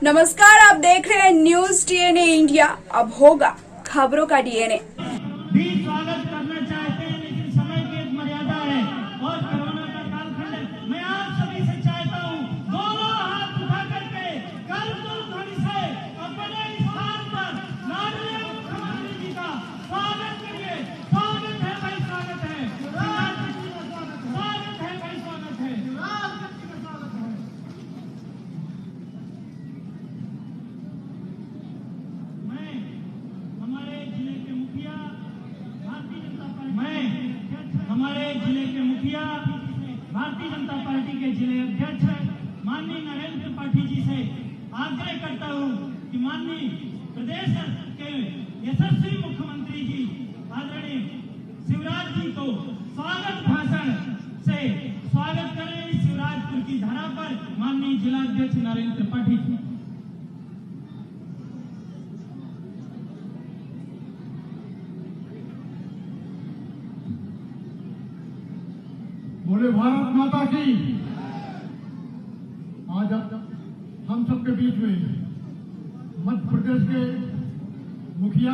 नमस्कार, आप देख रहे हैं न्यूज डीएनए इंडिया। अब होगा खबरों का डीएनए। भी स्वागत करना चाहते हैं, लेकिन समय की एक मर्यादा है और कोरोना का कालखंड है। मैं आप सभी से चाहता हूं, दोनों हाथ उठा करके करतल ध्वनि से अपने स्थान पर माननीय मुख्यमंत्री जी का स्वागत करिए। स्वागत है भाई, स्वागत है, स्वागत है भाई, स्वागत है। मैं हमारे जिले के मुखिया भारतीय जनता पार्टी के जिले अध्यक्ष माननीय नरेंद्र त्रिपाठी जी से आग्रह करता हूं कि माननीय प्रदेश के यशस्वी मुख्यमंत्री जी आदरणीय शिवराज जी को स्वागत भाषण से स्वागत करें। शिवराजपुर की धरा पर माननीय जिलाध्यक्ष नरेंद्र त्रिपाठी जी। बोले भारत माता की। आज हम सबके बीच में मध्य प्रदेश के मुखिया,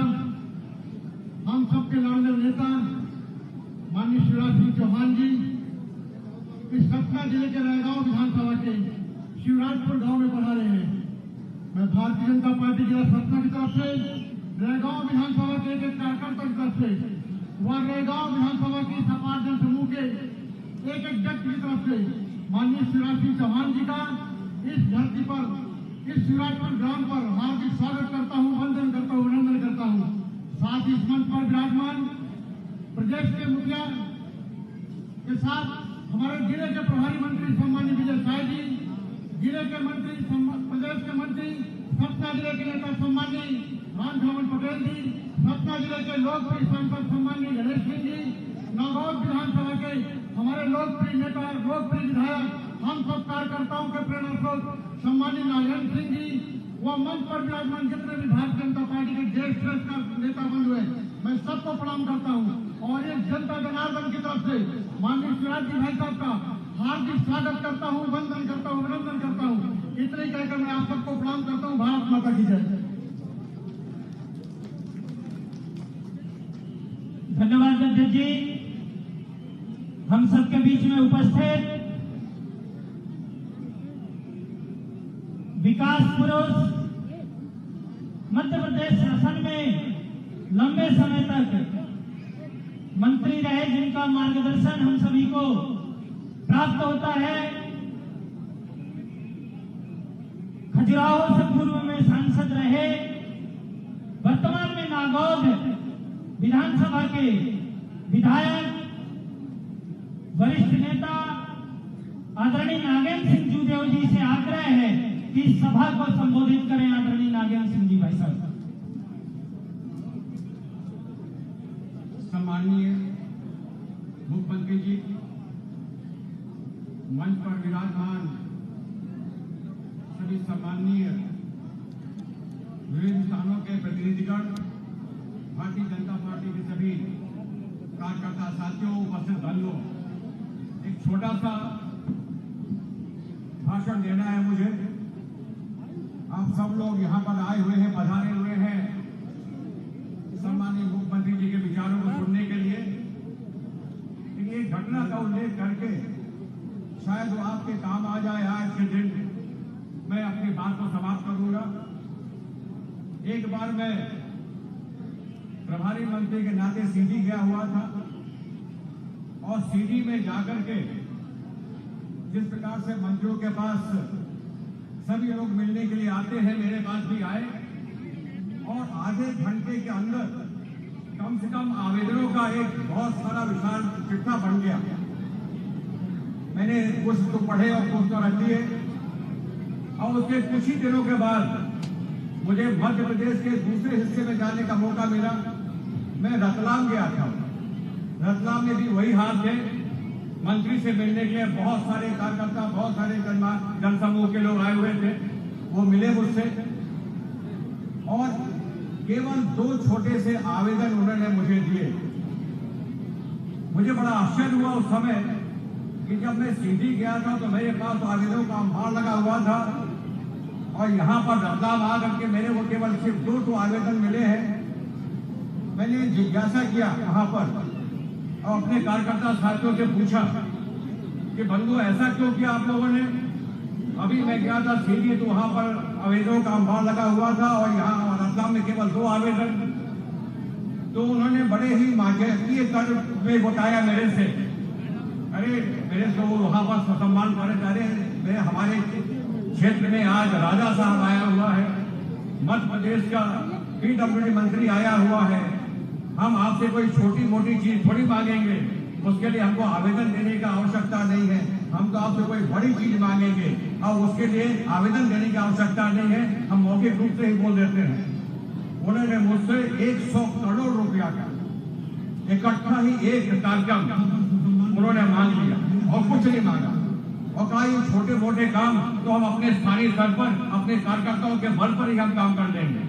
हम सबके लाडले नेता माननीय शिवराज सिंह चौहान जी इस सतना जिले के रायगांव विधानसभा के शिवराजपुर गांव में पढ़ा रहे हैं। मैं भारतीय जनता पार्टी जिला सतना की तरफ से रायगांव विधानसभा के एक कार्यकर्ता की तरफ से वह रायगांव विधानसभा की सपाट जन समूह के एक व्यक्ति की तरफ से माननीय शिवराज सिंह चौहान जी का इस धरती पर, इस शिवराजपुर ग्राम पर हार्दिक स्वागत करता हूं, वंदन करता हूं, अभिनंदन करता हूं। साथ ही इस मंच पर विराजमान प्रदेश के मुखिया के साथ हमारे जिले के प्रभारी मंत्री सम्मानित विजय साय जी, जिले के मंत्री, प्रदेश के मंत्री, सतना जिले के नेता सम्मानित रामधवन पटेल जी, सतना जिले के लोकप्रिय सांसद सम्मानित गणेश सिंह जी, नागौद विधानसभा के हमारे लोकप्रिय नेता, लोकप्रिय विधायक, हम सब कार्यकर्ताओं के प्रेरणा स्रोत सम्मानित नारायण सिंह जी, वह मंच पर विराजमान जितने भी भारतीय जनता पार्टी के ज्येष्ठ नेता बंधु हैं, मैं सबको प्रणाम करता हूं और एक जनता जनार्दन की तरफ से माननीय शिवराज जी भाई साहब का हार्दिक स्वागत करता हूं, वंदन करता हूं, अभिनंदन करता हूं। इतना ही कहकर मैं आप सबको प्रणाम करता हूं। भारत माता की जय। धन्यवाद अध्यक्ष जी। हम सबके बीच में उपस्थित विकास पुरुष, मध्य प्रदेश शासन में लंबे समय तक मंत्री रहे, जिनका मार्गदर्शन हम सभी को प्राप्त होता है। खजुराहो से पूर्व में सांसद रहे, वर्तमान में नागौद विधानसभा के विधायक, वरिष्ठ नेता आदरणीय नागेंद्र सिंह जूदेव जी से आग्रह है कि इस सभा को संबोधित करें। आदरणीय नागेंद्र सिंह जी भाई साहब। सम्माननीय मुख्यमंत्री जी, मंच पर विराजमान सभी सम्माननीय विभिन्न स्थानों के प्रतिनिधिगण, भारतीय जनता पार्टी के सभी कार्यकर्ता साथियों, उपस्थित बंधुओं, एक छोटा सा भाषण देना है मुझे। आप सब लोग यहाँ पर आए हुए हैं, पधारे हुए हैं सम्माननीय मुख्यमंत्री जी के विचारों को सुनने के लिए। एक घटना का उल्लेख करके शायद वो आपके काम आ जाए। आज के दिन मैं अपनी बात को समाप्त करूंगा। एक बार मैं प्रभारी मंत्री के नाते सीधी गया हुआ था और सीधी में जाकर के जिस प्रकार से मंत्रियों के पास सभी लोग मिलने के लिए आते हैं, मेरे पास भी आए और आधे घंटे के अंदर कम से कम आवेदनों का एक बहुत सारा विशाल चिट्ठा बन गया। मैंने कुछ तो पढ़े और कुछ तो रख दिए और उसके कुछ ही दिनों के बाद मुझे मध्य प्रदेश के दूसरे हिस्से में जाने का मौका मिला। मैं रतलाम गया था। रतलाम में भी वही हाल थे, मंत्री से मिलने के लिए बहुत सारे कार्यकर्ता, बहुत सारे जनसमूह के लोग आए हुए थे। वो मिले मुझसे और केवल 2 छोटे से आवेदन उन्होंने मुझे दिए। मुझे बड़ा आश्चर्य हुआ उस समय कि जब मैं सीधी गया था तो मेरे पास आवेदनों का अंबार लगा हुआ था और यहाँ पर रतलाम आ करके मेरे को केवल सिर्फ 2 आवेदन मिले हैं। मैंने जिज्ञासा किया वहाँ पर और अपने कार्यकर्ता साथियों से पूछा कि बंधु ऐसा क्यों किया आप लोगों ने। अभी मैं गया था सीधी तो वहाँ पर आवेदनों का अंबार लगा हुआ था और यहाँ रतलाम में केवल 2 आवेदन। तो उन्होंने बड़े ही माजूकी कर में बताया मेरे से, अरे मेरे को वहाँ पर सम्मान करे, अरे मेरे हमारे क्षेत्र में आज राजा साहब आया हुआ है, मध्य प्रदेश का PWD मंत्री आया हुआ है, हम आपसे कोई छोटी मोटी चीज थोड़ी मांगेंगे, उसके लिए हमको आवेदन देने की आवश्यकता नहीं है, हम तो आपसे कोई बड़ी चीज मांगेंगे और उसके लिए आवेदन देने की आवश्यकता नहीं है, हम मौखिक रूप से ही बोल देते हैं। उन्होंने मुझसे 100 करोड़ रुपया का इकट्ठा ही एक कार्यक्रम उन्होंने मांग लिया और कुछ नहीं मांगा और कहा ये छोटे मोटे काम तो हम अपने स्थानीय स्तर पर अपने कार्यकर्ताओं के बल पर ही हम काम कर लेंगे।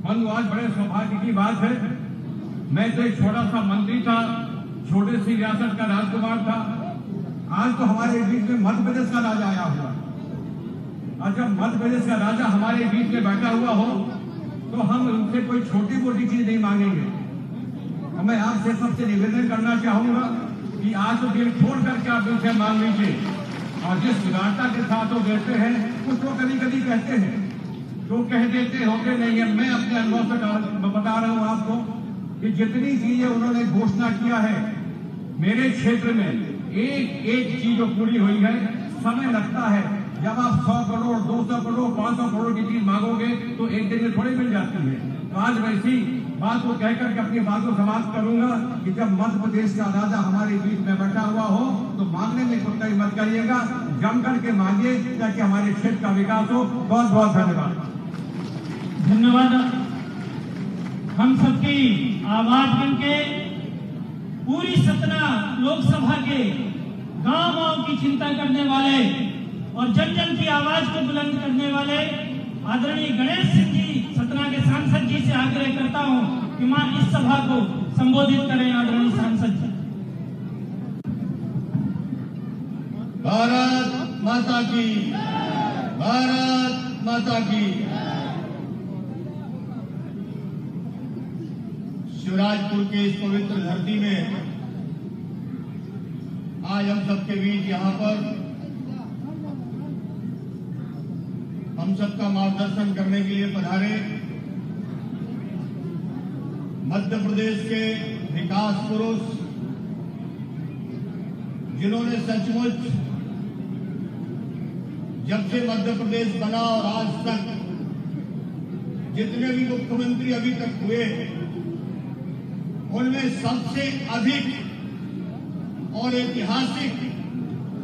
बंधु, आज बड़े सौभाग्य की बात है, मैं तो एक छोटा सा मंत्री था, छोटे सी रियासत का राजकुमार था, आज तो हमारे बीच में मध्य प्रदेश का राजा आया हुआ। और जब मध्य प्रदेश का राजा हमारे बीच में बैठा हुआ हो तो हम उनसे कोई छोटी मोटी चीज नहीं मांगेंगे। और मैं आपसे सबसे निवेदन करना चाहूंगा कि आज तो दिल छोड़ करके आप उनसे मांग लीजिए और जिस उदारता के साथ वो देते हैं, कुछ लोग कभी कभी कहते हैं तो कह देते होते नहीं है। मैं अपने अनुभव से बता रहा हूं आपको कि जितनी चीजें उन्होंने घोषणा किया है मेरे क्षेत्र में एक एक चीज जो पूरी हुई है। समय लगता है, जब आप 100 करोड़ 200 करोड़ 500 करोड़ की चीज मांगोगे तो एक दिन में थोड़ी मिल जाती है। तो आज वैसी बात को कहकर के अपनी बात को समाप्त करूंगा कि जब मध्य प्रदेश का राजा हमारे बीच में बैठा हुआ हो तो मांगने में कोई मत करिएगा, जम करके मांगिए ताकि हमारे क्षेत्र का विकास हो। बहुत बहुत धन्यवाद। धन्यवाद। हम सबकी आवाज बनके पूरी सतना लोकसभा के गांव-गांव की चिंता करने वाले और जन जन की आवाज को बुलंद करने वाले आदरणीय गणेश सिंह जी सतना के सांसद जी से आग्रह करता हूं कि मां इस सभा को संबोधित करें। आदरणीय सांसद जी। भारत माता की, भारत माता की। शिवराजपुर के इस पवित्र धरती में आज हम सबके बीच यहाँ पर हम सबका मार्गदर्शन करने के लिए पधारे मध्य प्रदेश के विकास पुरुष, जिन्होंने सचमुच जब से मध्य प्रदेश बना और आज तक जितने भी मुख्यमंत्री अभी तक हुए उनमें सबसे अधिक और ऐतिहासिक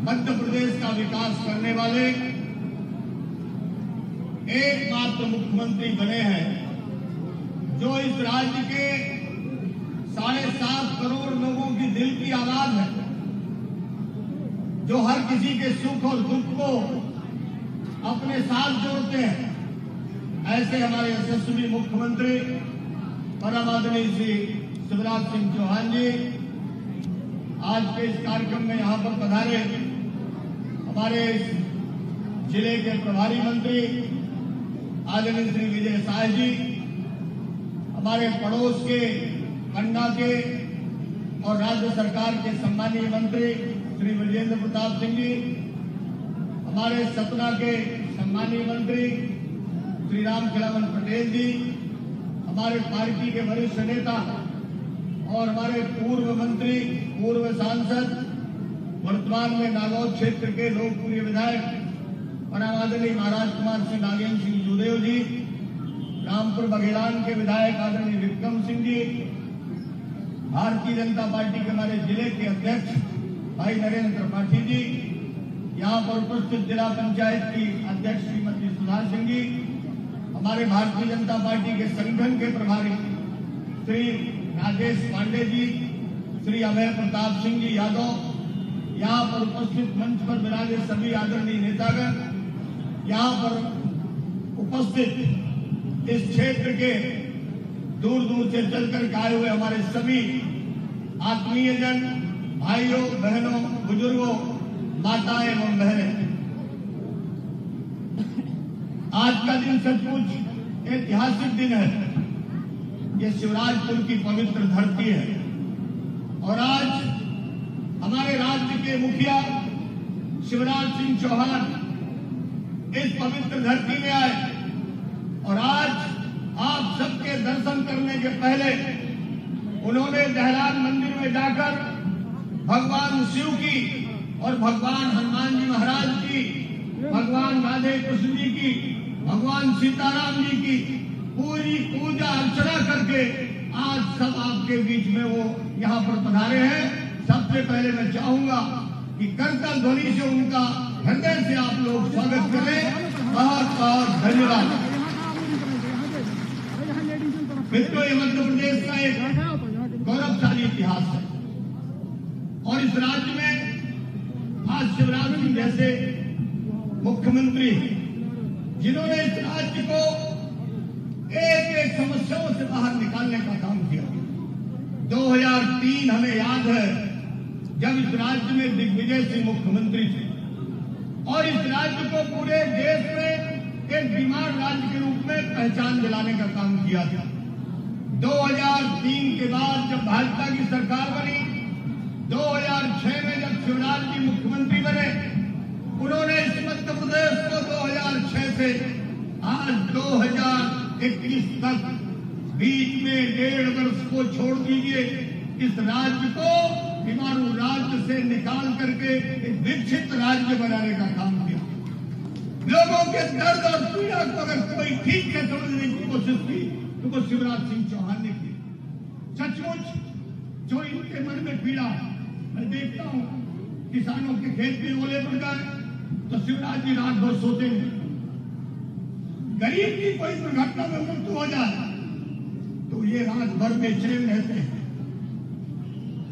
मध्य प्रदेश का विकास करने वाले एकमात्र मुख्यमंत्री बने हैं, जो इस राज्य के 7.5 करोड़ लोगों की दिल की आवाज है, जो हर किसी के सुख और दुख को अपने साथ जोड़ते हैं। ऐसे हमारे यशस्वी मुख्यमंत्री परम आदरणीय श्री शिवराज सिंह चौहान जी आज के इस कार्यक्रम में यहाँ पर पधारे। हमारे जिले के प्रभारी मंत्री आदरणीय श्री विजय साय जी, हमारे पड़ोस के पन्ना के और राज्य सरकार के सम्मानीय मंत्री श्री विजेंद्र प्रताप सिंह जी, हमारे सतना के सम्मानीय मंत्री श्री राम खिलावन पटेल जी, हमारे पार्टी के वरिष्ठ नेता और हमारे पूर्व मंत्री, पूर्व सांसद, वर्तमान में नागौर क्षेत्र के लोकप्रिय विधायक परम आदरणीय महाराज कुमार सिंह नागेंद्र सिंह जूदेव जी, रामपुर बघेलान के विधायक आदरणीय विक्रम सिंह जी, भारतीय जनता पार्टी के हमारे जिले के अध्यक्ष भाई नरेंद्र त्रिपाठी जी, यहाँ पर उपस्थित जिला पंचायत की अध्यक्ष श्रीमती सुधा सिंह जी, हमारे भारतीय जनता पार्टी के संगठन के प्रभारी श्री राजेश पांडे जी, श्री अभय प्रताप सिंह जी यादव, यहाँ पर उपस्थित मंच पर विराजे सभी आदरणीय नेतागण, यहाँ पर उपस्थित इस क्षेत्र के दूर दूर से चलकर आए हुए हमारे सभी आत्मीय जन, भाइयों बहनों, बुजुर्गों, माताएं एवं बहनें, आज का दिन सचमुच ऐतिहासिक दिन है। ये शिवराजपुर की पवित्र धरती है और आज हमारे राज्य के मुखिया शिवराज सिंह चौहान इस पवित्र धरती में आए और आज आप सबके दर्शन करने के पहले उन्होंने दहलान मंदिर में जाकर भगवान शिव की और भगवान हनुमान जी महाराज की, भगवान राधे कृष्ण जी की, भगवान सीताराम जी की पूरी पूजा अर्चना करके आज सब आपके बीच में वो यहाँ पर पधारे हैं। सबसे पहले मैं चाहूंगा कि करतल ध्वनि से उनका हृदय से आप लोग स्वागत करें। बहुत बहुत धन्यवाद। मित्रों, ये मध्य प्रदेश का एक गौरवशाली इतिहास है और इस राज्य में आज शिवराज सिंह जैसे मुख्यमंत्री जिन्होंने इस राज्य को एक एक समस्याओं से बाहर निकालने का काम किया। 2003 हमें याद है जब इस राज्य में दिग्विजय सिंह मुख्यमंत्री थे और इस राज्य को पूरे देश में एक बीमार राज्य के रूप में पहचान दिलाने का काम किया था। 2003 के बाद जब भाजपा की सरकार बनी, 2006 में जब शिवराज जी मुख्यमंत्री बने, उन्होंने इस मध्य प्रदेश को 2006 से आज 2021 तक बीच में 1.5 वर्ष को छोड़ दीजिए, इस राज्य को बीमारू राज्य से निकाल करके एक विकसित राज्य बनाने का काम किया। लोगों के दर्द और पीड़ा को अगर कोई ठीक है समझने की कोशिश की तो वो शिवराज सिंह चौहान ने की। सचमुच जो इनके मन में पीड़ा, मैं देखता हूं किसानों के खेत में ओले पड़ जाए तो शिवराज जी रात भर सोते हैं। गरीब की कोई दुर्घटना में मृत्यु हो जाए तो ये रात भर बेचैन रहते हैं।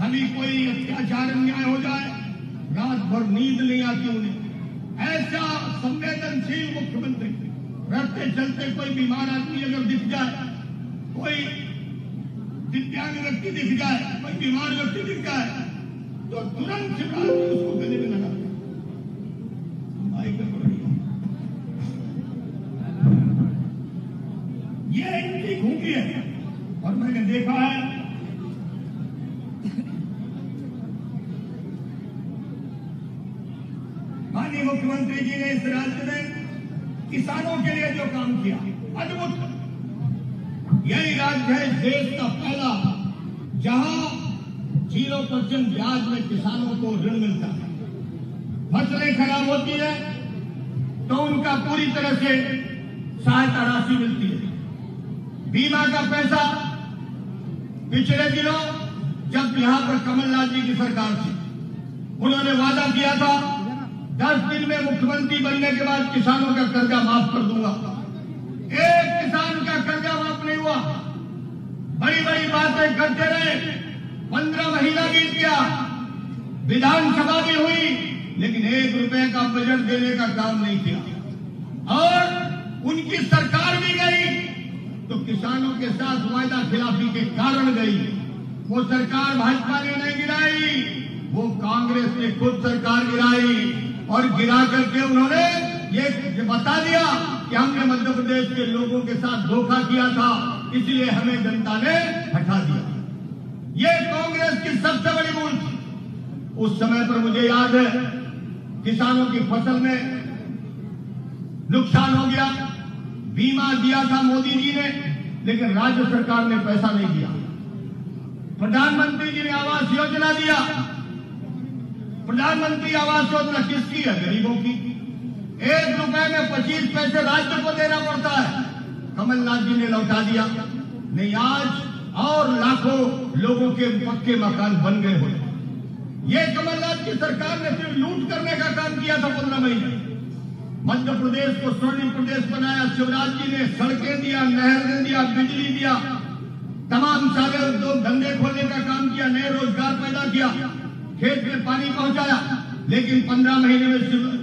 कभी कोई अत्याचार अन्याय हो जाए, रात भर नींद नहीं आती उन्हें। ऐसा संवेदनशील मुख्यमंत्री, रास्ते चलते कोई बीमार आदमी अगर दिख जाए, कोई दिव्यांग व्यक्ति दिख जाए, कोई बीमार व्यक्ति दिख जाए तो तुरंत शिवराज जी उसको गले में लगाते। ये इनकी खूबी है और मैंने देखा है माननीय मुख्यमंत्री जी ने इस राज्य में किसानों के लिए जो काम किया अद्भुत। यही राज्य है देश का पहला जहां 0% ब्याज में किसानों को ऋण मिलता है। फसलें खराब होती है तो उनका पूरी तरह से सहायता राशि मिलती है। बीमा का पैसा पिछले दिनों जब यहां पर कमलनाथ जी की सरकार थी, उन्होंने वादा किया था 10 दिन में मुख्यमंत्री बनने के बाद किसानों का कर्जा माफ कर दूंगा। एक किसान का कर्जा माफ नहीं हुआ। बड़ी बड़ी बातें करते रहे, 15 महीना बीत गया, विधानसभा भी हुई लेकिन 1 रुपए का बजट देने का काम नहीं किया और उनकी सरकार भी गई तो किसानों के साथ वायदा खिलाफी के कारण गई। वो सरकार भाजपा ने नहीं गिराई, वो कांग्रेस ने खुद सरकार गिराई और गिरा करके उन्होंने ये बता दिया कि हमने मध्य प्रदेश के लोगों के साथ धोखा किया था, इसलिए हमें जनता ने हटा दिया। ये कांग्रेस की सबसे बड़ी भूल थी। उस समय पर मुझे याद है किसानों की फसल में नुकसान हो गया, बीमा दिया था मोदी जी ने लेकिन राज्य सरकार ने पैसा नहीं दिया। प्रधानमंत्री जी ने आवास योजना दिया। प्रधानमंत्री आवास योजना किसकी है? गरीबों की। 1 रुपए में 25 पैसे राज्य को देना पड़ता है, कमलनाथ जी ने लौटा दिया। नहीं, आज और लाखों लोगों के पक्के मकान बन गए हो। ये कमलनाथ की सरकार ने सिर्फ लूट करने का काम किया था 15 महीने। मध्य प्रदेश को स्वर्णिम प्रदेश बनाया। शिवराज जी ने सड़कें दिया, नहर दिया, बिजली दिया, तमाम सारे उद्योग धंधे खोलने का काम किया, नए रोजगार पैदा किया, खेत में पानी पहुंचाया। लेकिन 15 महीने में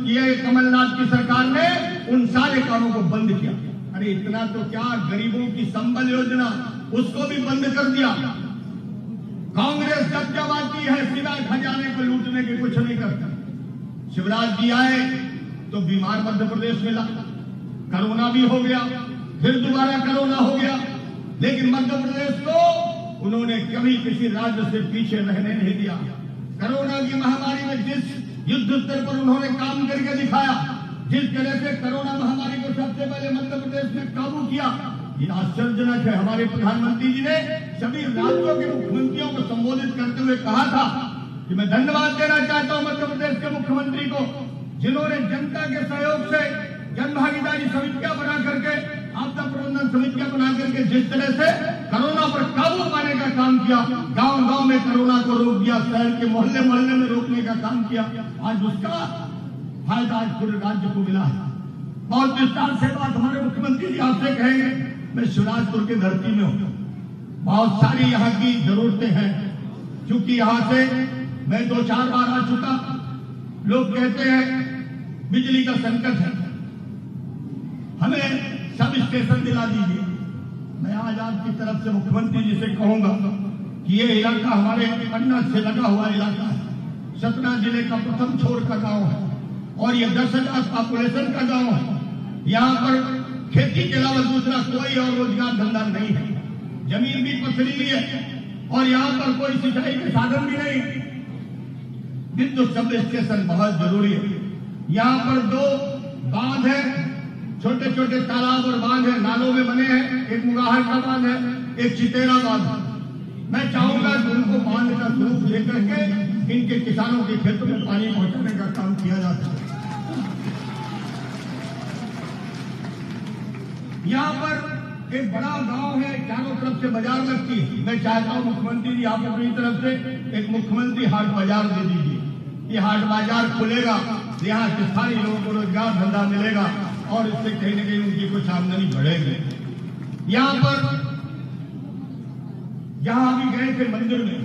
ये कमलनाथ की सरकार ने उन सारे कामों को बंद किया। अरे इतना तो क्या, गरीबों की संबल योजना उसको भी बंद कर दिया। कांग्रेस जब आती है सिवाय खजाने को लूटने के कुछ नहीं करता। शिवराज जी आए तो बीमार मध्य प्रदेश मिला, कोरोना भी हो गया, फिर दोबारा कोरोना हो गया, लेकिन मध्य प्रदेश को उन्होंने कभी किसी राज्य से पीछे रहने नहीं दिया। कोरोना की महामारी में जिस युद्ध स्तर पर उन्होंने काम करके दिखाया, जिस तरह से कोरोना महामारी को सबसे पहले मध्य प्रदेश में काबू किया, ये आश्चर्यजनक है। हमारे प्रधानमंत्री जी ने सभी राज्यों के मुख्यमंत्रियों को संबोधित करते हुए कहा था कि मैं धन्यवाद देना चाहता हूं मध्य प्रदेश के मुख्यमंत्री को, जिन्होंने जनता के सहयोग से जन भागीदारी समितियां बना करके, आपदा प्रबंधन समितियां बना करके जिस तरह से कोरोना पर काबू पाने का काम किया, गांव-गांव में कोरोना को रोक दिया, शहर के मोहल्ले-मोहल्ले में रोकने का काम किया, आज उसका फायदा आज पूरे राज्य को मिला है। बहुत विस्तार से बात हमारे मुख्यमंत्री जी आपसे कहेंगे। मैं शिवराजपुर की धरती में हूं, बहुत सारी यहाँ की जरूरतें हैं, क्योंकि यहाँ से मैं 2-4 बार आ चुका। लोग कहते हैं बिजली का संकट है, हमें सब स्टेशन दिला दीजिए। मैं आज आपकी तरफ से मुख्यमंत्री जी से कहूंगा कि ये इलाका हमारे पन्ना से लगा हुआ इलाका है, सतना जिले का प्रथम छोर का गांव है और ये 10,000 पॉपुलेशन का गांव है। यहाँ पर खेती के अलावा दूसरा कोई और रोजगार धंधा नहीं है, जमीन भी पथरीली है और यहाँ पर कोई सिंचाई के साधन भी नहीं। विद्युत सब स्टेशन बहुत जरूरी है। यहाँ पर 2 बांध है, छोटे छोटे तालाब और बांध है, नालों में बने हैं। एक मुगाहर का बांध है, एक चितेरा बांध है। मैं चाहूंगा कि उनको बांध का स्वरूप लेकर के इनके किसानों के खेतों में पानी पहुंचाने का काम किया जाता है। यहाँ पर एक बड़ा गांव है, चारों तरफ से बाजार लगती है। मैं चाहता हूँ मुख्यमंत्री जी आप अपनी तरफ से एक मुख्यमंत्री हाट बाजार दे दीजिए। ये हाट बाजार खुलेगा, यहाँ से सारे लोगों को रोजगार धंधा मिलेगा और इससे कहीं न कहीं उनकी कुछ आमदनी बढ़ेगी। यहाँ पर जहां अभी गए थे मंदिर में,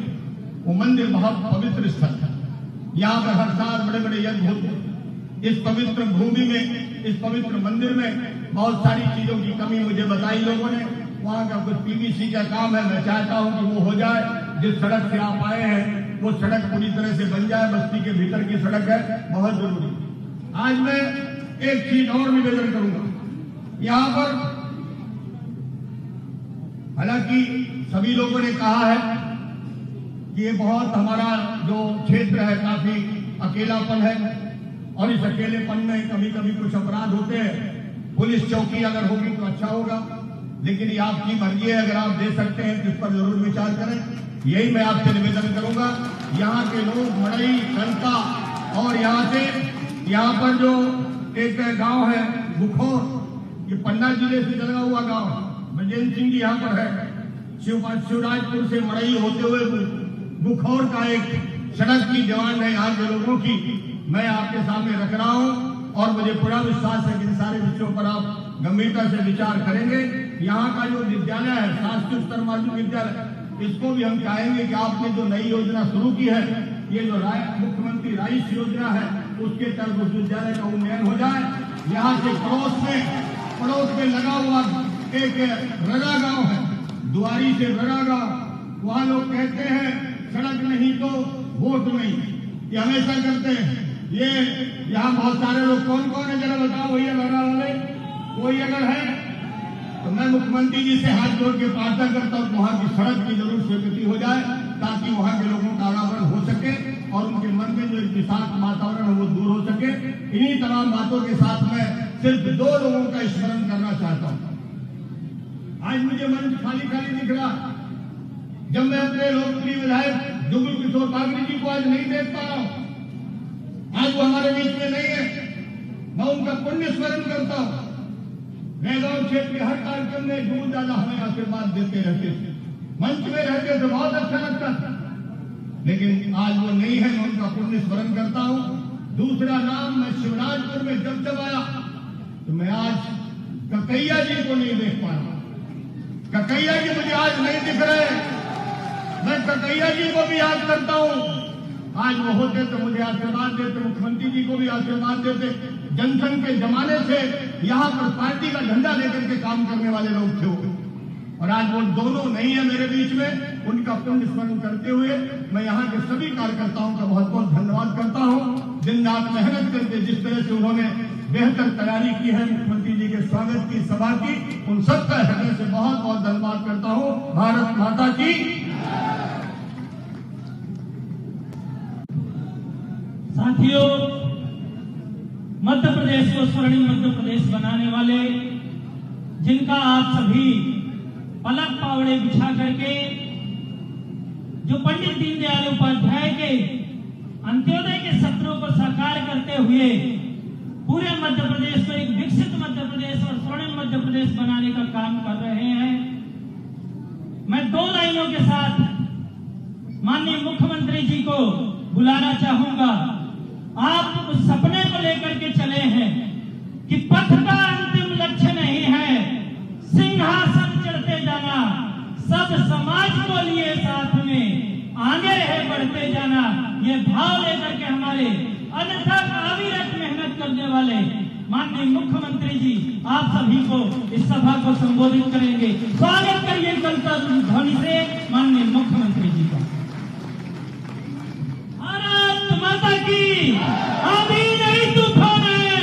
वो मंदिर बहुत पवित्र स्थल है। यहाँ पर हर साल बड़े बड़े यज्ञ होते हैं। इस पवित्र भूमि में, इस पवित्र मंदिर में बहुत सारी चीजों की कमी मुझे बताई लोगों ने। वहाँ का कुछ पीवीसी का काम है, मैं चाहता हूँ कि वो हो जाए। जिस सड़क से आप आए हैं वो सड़क पूरी तरह से बन जाए, बस्ती के भीतर की सड़क है, बहुत जरूरी। आज मैं एक चीज और निवेदन करूंगा। यहाँ पर हालांकि सभी लोगों ने कहा है कि ये बहुत हमारा जो क्षेत्र है काफी अकेलापन है और इस अकेलेपन में कभी कभी कुछ अपराध होते हैं। पुलिस चौकी अगर होगी तो अच्छा होगा, लेकिन ये आपकी मर्जी है। अगर आप दे सकते हैं तो इस पर जरूर विचार करें। यही मैं आपसे निवेदन करूंगा। यहाँ के लोग मड़ई, कलका और यहाँ पर जो एक गांव है बुखोर, ये पन्ना जिले से लगा हुआ गांव, बजेंद्र सिंह जी यहाँ पर है। शिवराजपुर से मड़ई होते हुए बुखौर का एक सड़क की डिमांड है यहाँ के लोगों की, मैं आपके सामने रख रहा हूँ और मुझे पूरा विश्वास है कि इन सारे विषयों पर आप गंभीरता से विचार करेंगे। यहाँ का जो विद्यालय है, शासकीय स्तर माध्यमिक विद्यालय, इसको भी हम चाहेंगे कि आपने जो नई योजना शुरू की है, ये जो मुख्यमंत्री राइस योजना है, उसके तहत उस विद्यालय का उन्नयन हो जाए। यहाँ से पड़ोस में लगा हुआ एक रगा गांव है, दुआरी से रगा गांव, वहाँ लोग कहते हैं सड़क नहीं तो वोट नहीं, ये हमेशा करते हैं। ये यहाँ बहुत सारे लोग कौन है जरा बताओ भैया, रगा वाले कोई अगर है तो मैं मुख्यमंत्री जी से हाथ जोड़ के प्रार्थना करता हूँ वहाँ की सड़क की जरूर स्वीकृति हो जाए, ताकि वहाँ के लोगों का आवागमन हो सके और उनके मन में जो एक विषाक्त वातावरण है वो दूर हो सके। इन्हीं तमाम बातों के साथ मैं सिर्फ 2 लोगों का स्मरण करना चाहता हूँ। आज मुझे मंच खाली दिख रहा, जब मैं अपने लोकप्रिय विधायक जुगल किशोर बागड़ी जी को आज नहीं देख पा रहा हूँ, आज वो हमारे बीच में नहीं है, मैं उनका पुण्य स्मरण करता हूँ। नैगांव क्षेत्र के हर कार्यक्रम में जुगल दादा हमें आशीर्वाद देते रहते थे, मंच में रहते थे, बहुत अच्छा लगता था, लेकिन आज वो नहीं है, मैं उनका पुण्य स्मरण करता हूँ। दूसरा नाम, मैं शिवराजपुर में जब आया तो मैं आज ककैया जी को नहीं देख पा रहा। ककैया जी मुझे आज नहीं दिख रहे, मैं ककैया जी को भी याद करता हूँ। आज वो होते तो मुझे आशीर्वाद देते, मुख्यमंत्री जी को भी आशीर्वाद देते। जनसंघ के जमाने से यहाँ पर पार्टी का झंडा लेकर के काम करने वाले लोग थे, और आज वो दोनों नहीं है मेरे बीच में। उनका पुण्य स्मरण करते हुए मैं यहाँ के सभी कार्यकर्ताओं का बहुत बहुत धन्यवाद करता हूँ। दिन रात मेहनत करके जिस तरह से उन्होंने बेहतर तैयारी की है मुख्यमंत्री जी के स्वागत की सभा की। उन सबका हृदय से बहुत बहुत धन्यवाद करता हूं। भारत माता की। साथियों, मध्य प्रदेश को स्वर्णिम मध्य प्रदेश बनाने वाले, जिनका आप सभी पलक पावड़े बिछा करके जो पंडित दीनदयाल उपाध्याय के अंत्योदय के सपनों को साकार करते हुए पूरे मध्य प्रदेश को एक विकसित मध्य प्रदेश और स्वर्णिम मध्य प्रदेश बनाने का काम कर रहे हैं। मैं 2 लाइनों के साथ माननीय मुख्यमंत्री जी को बुलाना चाहूंगा। आप उस सपने को लेकर के चले हैं कि पथ का अंतिम लक्ष्य नहीं है सिंहासन चढ़ते जाना, सब समाज को लिए साथ में आगे है बढ़ते जाना। ये भाव लेकर के हमारे अन्यथा अविरत मेहनत करने वाले माननीय मुख्यमंत्री जी आप सभी को इस सभा को संबोधित करेंगे। स्वागत करिए कलता ध्वनि से माननीय मुख्यमंत्री जी का। भारत माता की। आंधी नहीं तूफान है,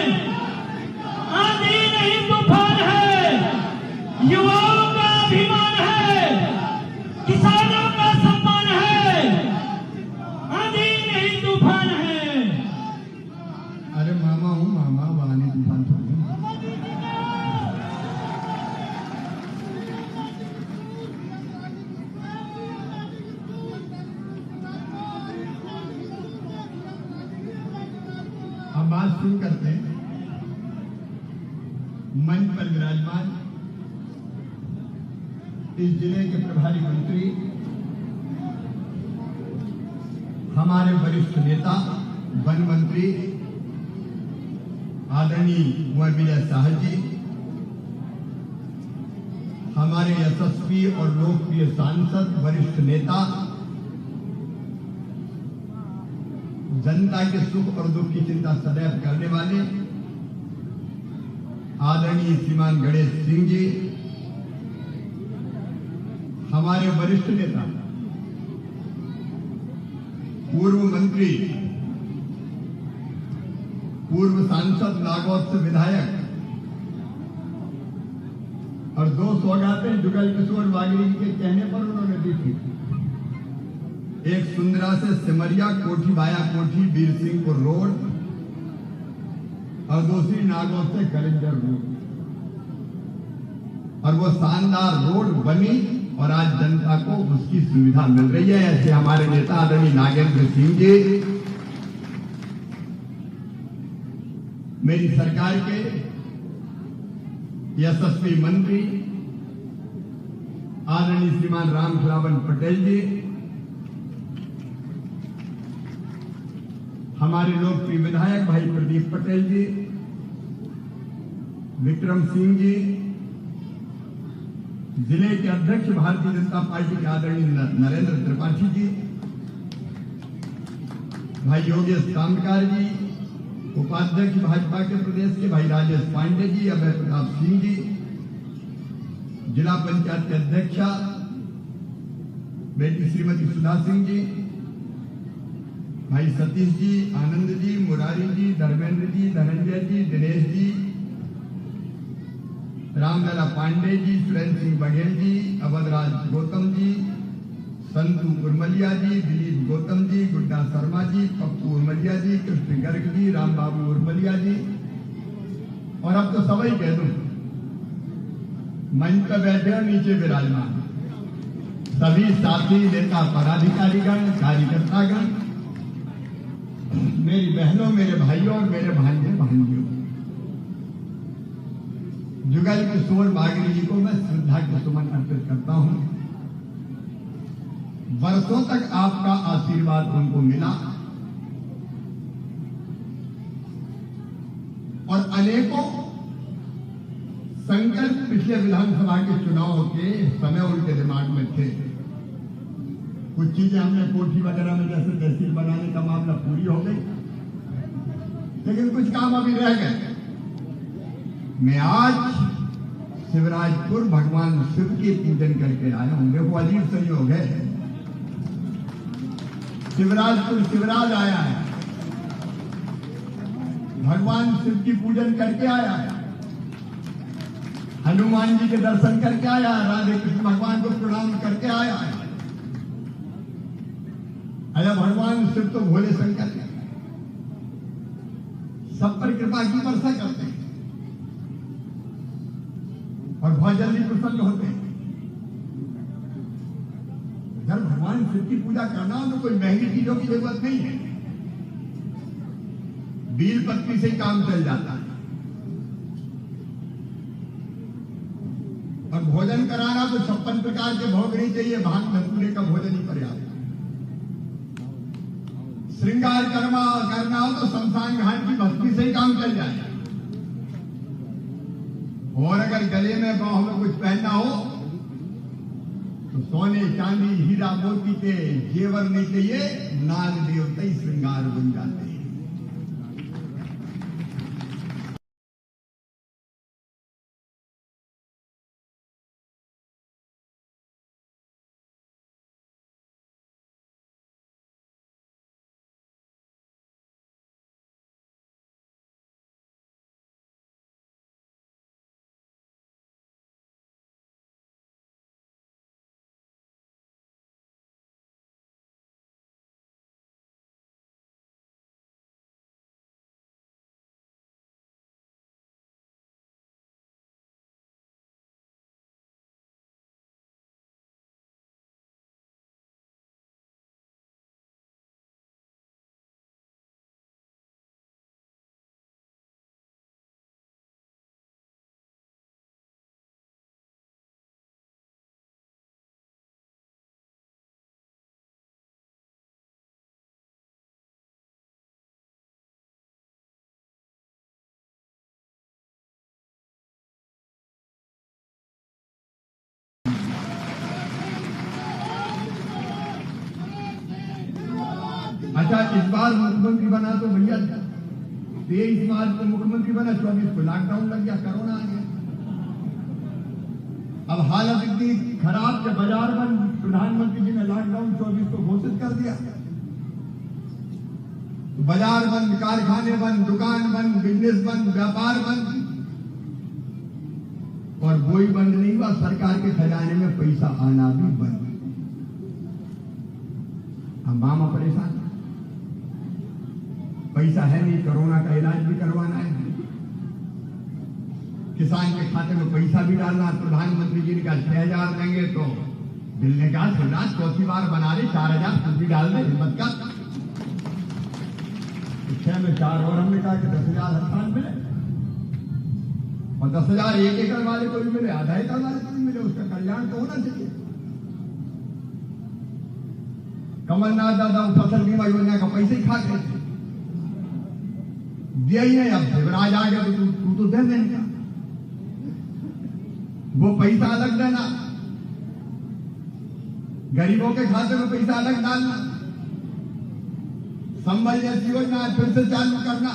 आंधी नहीं तूफान है, युवाओं का अभिमान है, किसानों का सम्मान है, आंधी नहीं तूफान है। अरे मामा हूँ मामा, बहाने तूफान थोड़ी। हम बात शुरू करते हैं। मंच पर विराजमान इस जिले के प्रभारी मंत्री, हमारे वरिष्ठ नेता वन मंत्री आदरणीय कुंवर विजय शाह जी, हमारे यशस्वी और लोकप्रिय सांसद वरिष्ठ नेता, जनता के सुख और दुख की चिंता सदैव करने वाले आदरणीय श्रीमान गणेश सिंह जी, हमारे वरिष्ठ नेता पूर्व मंत्री, पूर्व सांसद, नागौद से विधायक और 2 सौगातें जुगल किशोर वागरी के कहने पर उन्होंने दी थी। एक सुंदरा से सिमरिया कोठी वाया कोठी वीर सिंहपुर रोड और दूसरी नागौद से कलिंजर रोड, और वो शानदार रोड बनी और आज जनता को उसकी सुविधा मिल रही है। ऐसे हमारे नेता आदरणीय नागेंद्र सिंह जी, मेरी सरकार के यशस्वी मंत्री आदरणीय श्रीमान राम खिलावन पटेल जी, हमारे लोकप्रिय विधायक भाई प्रदीप पटेल जी, विक्रम सिंह जी, जिले के अध्यक्ष भारतीय जनता पार्टी के आदरणीय नरेंद्र त्रिपाठी जी, भाई योगेश कामकार जी, उपाध्यक्ष भाजपा के प्रदेश के भाई राजेश पांडे जी, अभय प्रताप सिंह जी, जिला पंचायत के अध्यक्षा बेटी श्रीमती सुधा सिंह जी, भाई सतीश जी, आनंद जी, मुरारी जी, धर्मेंद्र जी, धनंजय जी, दिनेश जी, रामलला पांडे जी, सुरेंद्र सिंह बघेल जी, अवधराज गौतम जी, संतू उर्मलिया जी, दिलीप गौतम जी, गुड्डा शर्मा जी, पप्पू उर्मलिया जी, कृष्ण गर्ग जी, राम बाबू उर्मलिया जी, और अब तो सबई कह दूं, मंच पर बैठे और नीचे विराजमान सभी साथी नेता पदाधिकारीगण, कार्यकर्तागण, मेरी बहनों, मेरे भाइयों और मेरे भांजे भांजियों, जुगल किशोर बागरी जी को मैं श्रद्धा के सुमन अर्पित करता हूं। वर्षों तक आपका आशीर्वाद उनको मिला और अनेकों संकल्प पिछले विधानसभा के चुनाव के समय उनके दिमाग में थे। कुछ चीजें हमने कोठी वगैरह में जैसे तहसील बनाने का मामला पूरी हो गई, लेकिन कुछ काम अभी रह गए। मैं आज शिवराजपुर भगवान शिव की पूजन करके आया हूं। देखो अजीब संयोग है, शिवराजपुर शिवराज आया है, भगवान शिव की पूजन करके आया, हनुमान जी के दर्शन करके आया, राधे कृष्ण भगवान को प्रणाम करके आया। अरे भगवान शिव तो भोले शंकर है, सब पर कृपा की वर्षा करते हैं और बहुत जल्दी प्रसन्न होते हैं। अगर भगवान शिव की पूजा करना हो तो कोई महंगी चीजों की जरूरत नहीं है, बील पत्ती से ही काम चल जाता है। और भोजन कराना तो 56 प्रकार के भोग नहीं चाहिए, भांग धतूरे का भोजन ही पर्याप्त। श्रृंगार करना हो तो शमशान घाट की भक्ति से ही काम चल जाए। और अगर गले में बाहों में कुछ पहनना हो तो सोने चांदी हीरा मोती के जेवर नहीं चाहिए, नाग देवता ही श्रृंगार बन जाते हैं। अच्छा, इस बार मुख्यमंत्री बना तो भैया 23 मार्च को मुख्यमंत्री बना, 24 को लॉकडाउन लग गया, कोरोना आ गया। अब हालत इतनी खराब कि बाजार बंद, प्रधानमंत्री जी ने लॉकडाउन 24 को घोषित कर दिया। बाजार बंद, कारखाने बंद, दुकान बंद, बिजनेस बंद, व्यापार बंद। और वही बंद नहीं हुआ, सरकार के खजाने में पैसा आना भी बंद। हम मामा परेशान, पैसा है नहीं, कोरोना का इलाज भी करवाना है, किसान के खाते में पैसा भी डालना। प्रधानमंत्री जी ने कहा 6,000 देंगे, तो दिल ने कहा शिवराज चौथी बार बना रहे, 4,000 खुद भी डाल दे, हिम्मत का। 6 में 4 और हमने कहा कि 10,000 हर साल मिले, और 10,000 1 एकड़ वाले को भी मिले, आधा एकड़ वाले को भी मिले, उसका कल्याण तो होना चाहिए। कमलनाथ दादा फसल बीमा योजना का पैसे ही खा गए थे, दिया ही नहीं। अब शिवराज आ गया तो तू तो दे देगा, वो पैसा अलग देना, गरीबों के खाते में पैसा अलग डालना, संबल जैसी योजना फिर से चालू करना।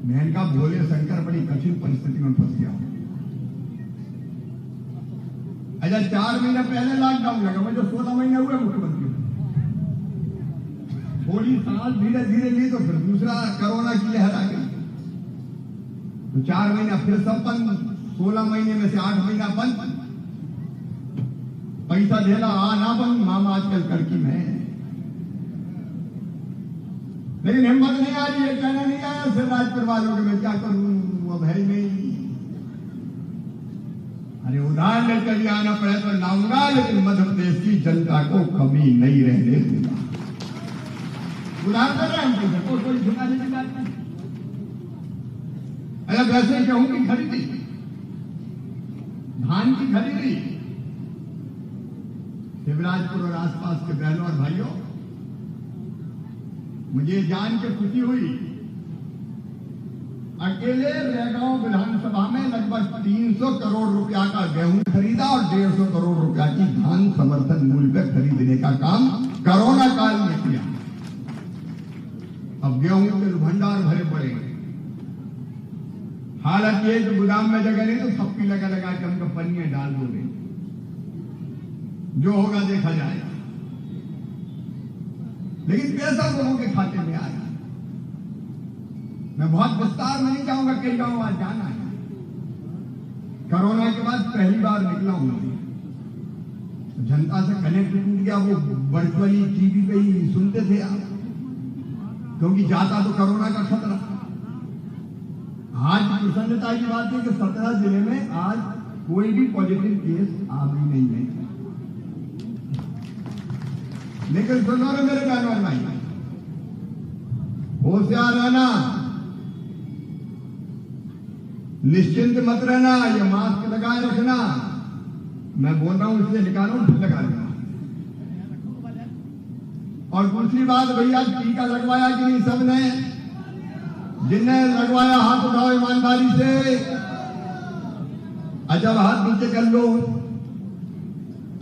मैंने कहा भोले शंकर बड़ी कठिन परिस्थिति में फंस गया। अच्छा, 4 महीने पहले लॉकडाउन लगा, मुझे 16 महीने हुए मुख्यमंत्री, थोड़ी सांस धीरे धीरे ली तो फिर दूसरा कोरोना की लहर आ गई, तो 4 महीना फिर सब बंद, 16 महीने में से 8 महीना बंद, पैसा देना आना बंद। मामा आजकल करकी में है, लेकिन हिम्मत नहीं आ रही है, कहना नहीं आया शिवराजपुर वालों के मैं क्या करूं, अब है नहीं। अरे उधार लेकर भी आना पड़े तो लाऊंगा, लेकिन मध्य प्रदेश की जनता को कमी नहीं रहने दूंगा। उधार कर रहे हैं हम, कोई झुकाने की बात नहीं। अरे वैसे गेहूं की खरीदी, धान की खरीदी, शिवराजपुर और आसपास के बहनों और भाइयों, मुझे जान के खुशी हुई, अकेले रेगांव विधानसभा में लगभग 300 करोड़ रुपया का गेहूं खरीदा और 150 करोड़ रुपया की धान समर्थन मूल्य पर खरीदने का काम कोरोना काल में किया। अब गेहूं के भंडार भरे पड़े। हालत ये कि गोदाम में जगह नहीं तो थप्पी लगा लगा के हमको पन्नियां डाल दोगे, जो होगा देखा जाएगा। लेकिन पैसा लोगों के खाते में आया। मैं बहुत विस्तार में नहीं जाऊंगा, कई गांव आज जाना है। कोरोना के बाद पहली बार निकला हूं, जनता से कनेक्ट टूट गया। वो वर्चुअली टीवी पे ही सुनते थे आप, क्योंकि जाता तो कोरोना का खतरा। आज प्रसन्नता की बात है कि 17 जिले में आज कोई भी पॉजिटिव केस आ भी नहीं है। लेकिन सुनो रे मेरे बहनों और भाई, होशियार रहना, निश्चिंत मत रहना, ये मास्क लगाए रखना। मैं बोल रहा हूं इसलिए निकाल रहा हूं, फिर लगा लूंगा। और दूसरी बात, भैया टीका लगवाया कि नहीं सबने? जिनने लगवाया हाथ उठाओ ईमानदारी से। जब हाथ नीचे कर लो।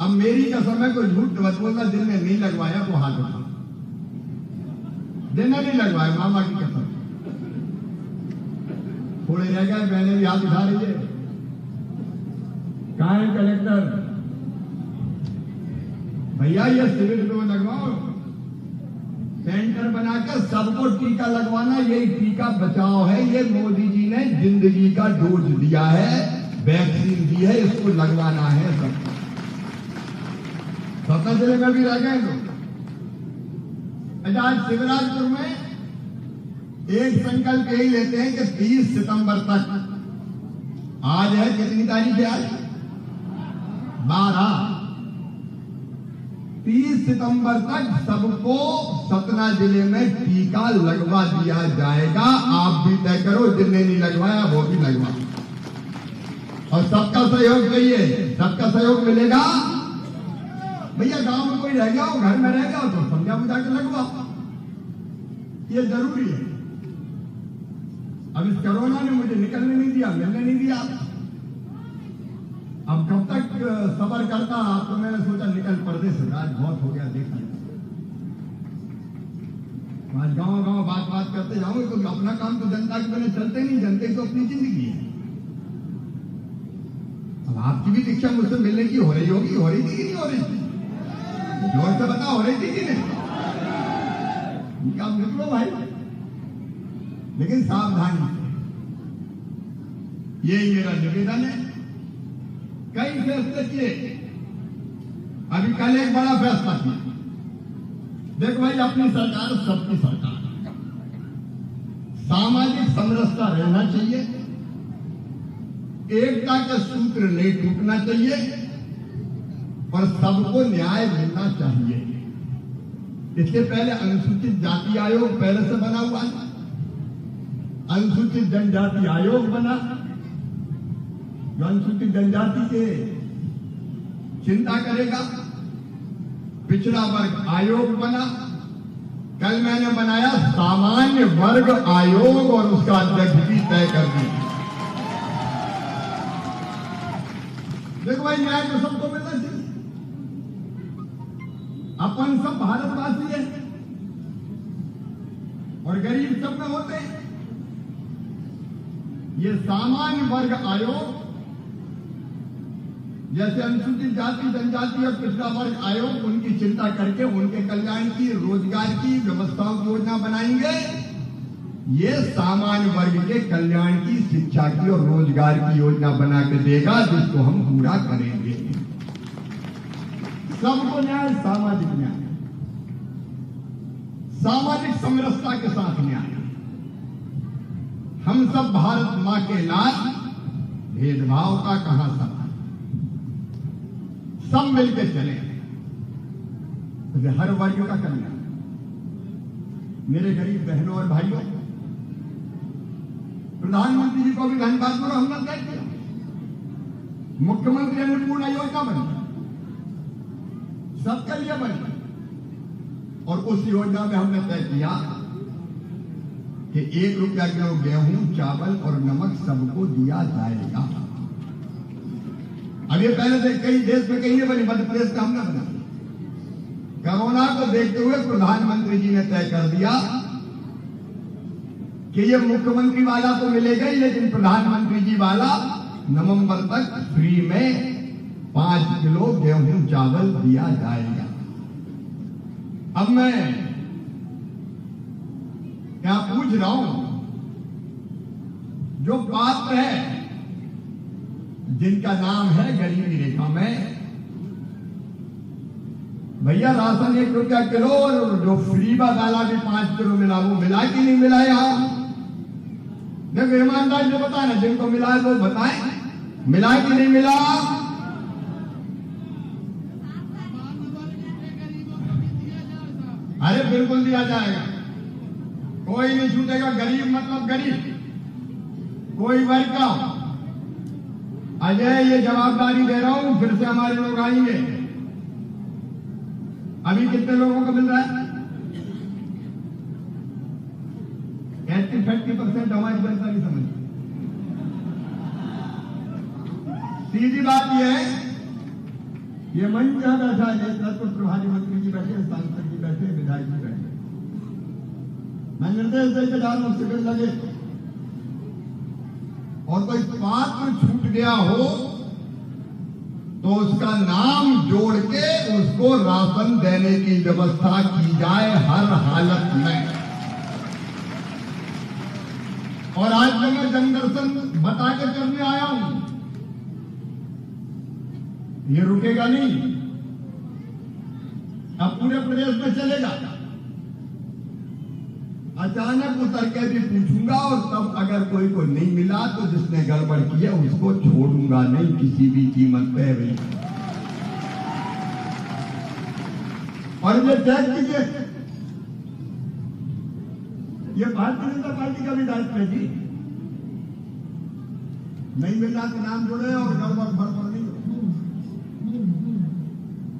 अब मेरी कसम है, कोई झूठ मत बोलना। जिनने नहीं लगवाया वो हाथ उठाओ। जिनने नहीं लगवाया, मामा की कसम। थोड़े रह गए, मैंने भी हाथ उठा रही है। कहाँ है कलेक्टर? भैया ये सिविल में लगवाओ, सेंटर बनाकर सबको टीका लगवाना। यही टीका बचाव है। ये मोदी जी ने जिंदगी का डोज दिया है, वैक्सीन दी है, इसको लगवाना है सबको। 17 जिले में भी रह गए लोग। आज शिवराजपुर में एक संकल्प यही लेते हैं कि 30 सितंबर तक, आज है कितनी तारीख है? आज 12। 30 सितंबर तक सबको सतना जिले में टीका लगवा दिया जाएगा। आप भी तय करो, जिनने नहीं लगवाया वो भी लगवा। और सबका सहयोग चाहिए, सबका सहयोग मिलेगा। भैया गांव में कोई रह गया हो, घर में रह गया हो, तो समझा बुझा के लगवा, ये जरूरी है। अब इस कोरोना ने मुझे निकलने नहीं दिया, मिलने नहीं दिया। अब कब तक सबर करता? आपको मैंने सोचा निकल पर्दे से, आज बहुत हो गया, देखा। आज गांव गांव बात बात करते जाओगे, क्योंकि अपना काम तो जनता के बने चलते नहीं, जनता की तो अपनी जिंदगी है। अब आपकी भी दीक्षा मुझसे मिलने की हो रही होगी, हो रही थी कि नहीं हो रही थी? जोर से बता, हो रही थी कि नहीं? आप निकलो भाई, लेकिन सावधानी से। यही मेरा निवेदन है। कई फैसले किए, अभी कल एक बड़ा फैसला किया। देखो भाई, अपनी सरकार सबकी सरकार, सामाजिक समरसता रहना चाहिए, एकता के सूत्र नहीं टूटना चाहिए, और सबको न्याय मिलना चाहिए। इसके पहले अनुसूचित जाति आयोग पहले से बना हुआ है, अनुसूचित जनजाति आयोग बना, जो अनुसूचित जनजाति के चिंता करेगा। पिछड़ा वर्ग आयोग बना। कल मैंने बनाया सामान्य वर्ग आयोग, और उसका अध्यक्ष भी तय कर दिया। देखो भाई, न्याय तो सबको मिलना चाहिए। अपन सब भारतवासी हैं, और गरीब सब में होते हैं। ये सामान्य वर्ग आयोग, जैसे अनुसूचित जाति जनजाति और पिछड़ा वर्ग आयोग, उनकी चिंता करके उनके कल्याण की, रोजगार की व्यवस्थाओं की योजना बनाएंगे। ये सामान्य वर्ग के कल्याण की, शिक्षा की और रोजगार की योजना बना के देगा, जिसको हम पूरा करेंगे। सबको न्याय, सामाजिक न्याय, सामाजिक समरसता के साथ न्याय। हम सब भारत मां के लाल, भेदभाव का कहां सवाल, सब मिलकर चले, हर वर्ग का कल्याण। मेरे गरीब बहनों और भाइयों, प्रधानमंत्री जी को भी धन्यवाद करो, हमने तय किया। मुख्यमंत्री अन्नपूर्णा योजना बनी, सबके लिए बनी, और उस योजना में हमने तय किया कि 1 रुपया किलो गेहूं, चावल और नमक सबको दिया जाएगा। अब ये पहले से कई देश में कहीं नहीं बनी, मध्य प्रदेश का हमने बना। कोरोना को देखते हुए प्रधानमंत्री जी ने तय कर दिया कि ये मुख्यमंत्री वाला तो मिलेगा ही, लेकिन प्रधानमंत्री जी वाला नवंबर तक फ्री में 5 किलो गेहूं चावल दिया जाएगा। अब मैं क्या पूछ रहा हूं जो पात्र है, जिनका नाम है गरीबी रेखा में, भैया राशन 1 रुपया किलो, और जो फ्री दाला भी 5 किलो मिला, वो मिला कि नहीं मिला? यहाँ देखो ईमानदार से बताना, जिनको मिला है वो बताएं, मिला कि नहीं मिला? अरे बिल्कुल दिया जाएगा, कोई नहीं छूटेगा। गरीब मतलब गरीब, कोई वर्ग का। अजय ये जवाबदारी दे रहा हूं, फिर से हमारे लोग आएंगे। अभी कितने लोगों को मिल रहा है? 80-50% हमारी जनता नहीं समझ। सीधी बात यह है, ये मंच जहां बैठा है, तो प्रभारी मंत्री जी बैठे, सांसद जी बैठे, विधायक जी बैठे, मैं निर्देश देकर जा रहा हूं, शिविर लगे, और कोई पात्र छूट गया हो तो उसका नाम जोड़ के उसको राशन देने की व्यवस्था की जाए हर हालत में। और आज जो मैं जनदर्शन बता के करने आया हूं, ये रुकेगा नहीं, अब पूरे प्रदेश में चलेगा। अचानक उतर के भी पूछूंगा, और तब अगर कोई को नहीं मिला तो जिसने गड़बड़ की है उसको छोड़ूंगा नहीं किसी भी कीमत पे भी। और ये चेक कीजिए, ये भारतीय जनता पार्टी का भी दायित्व है जी। नहीं मिला तो नाम जोड़े और गड़बड़ फड़फड़ नहीं।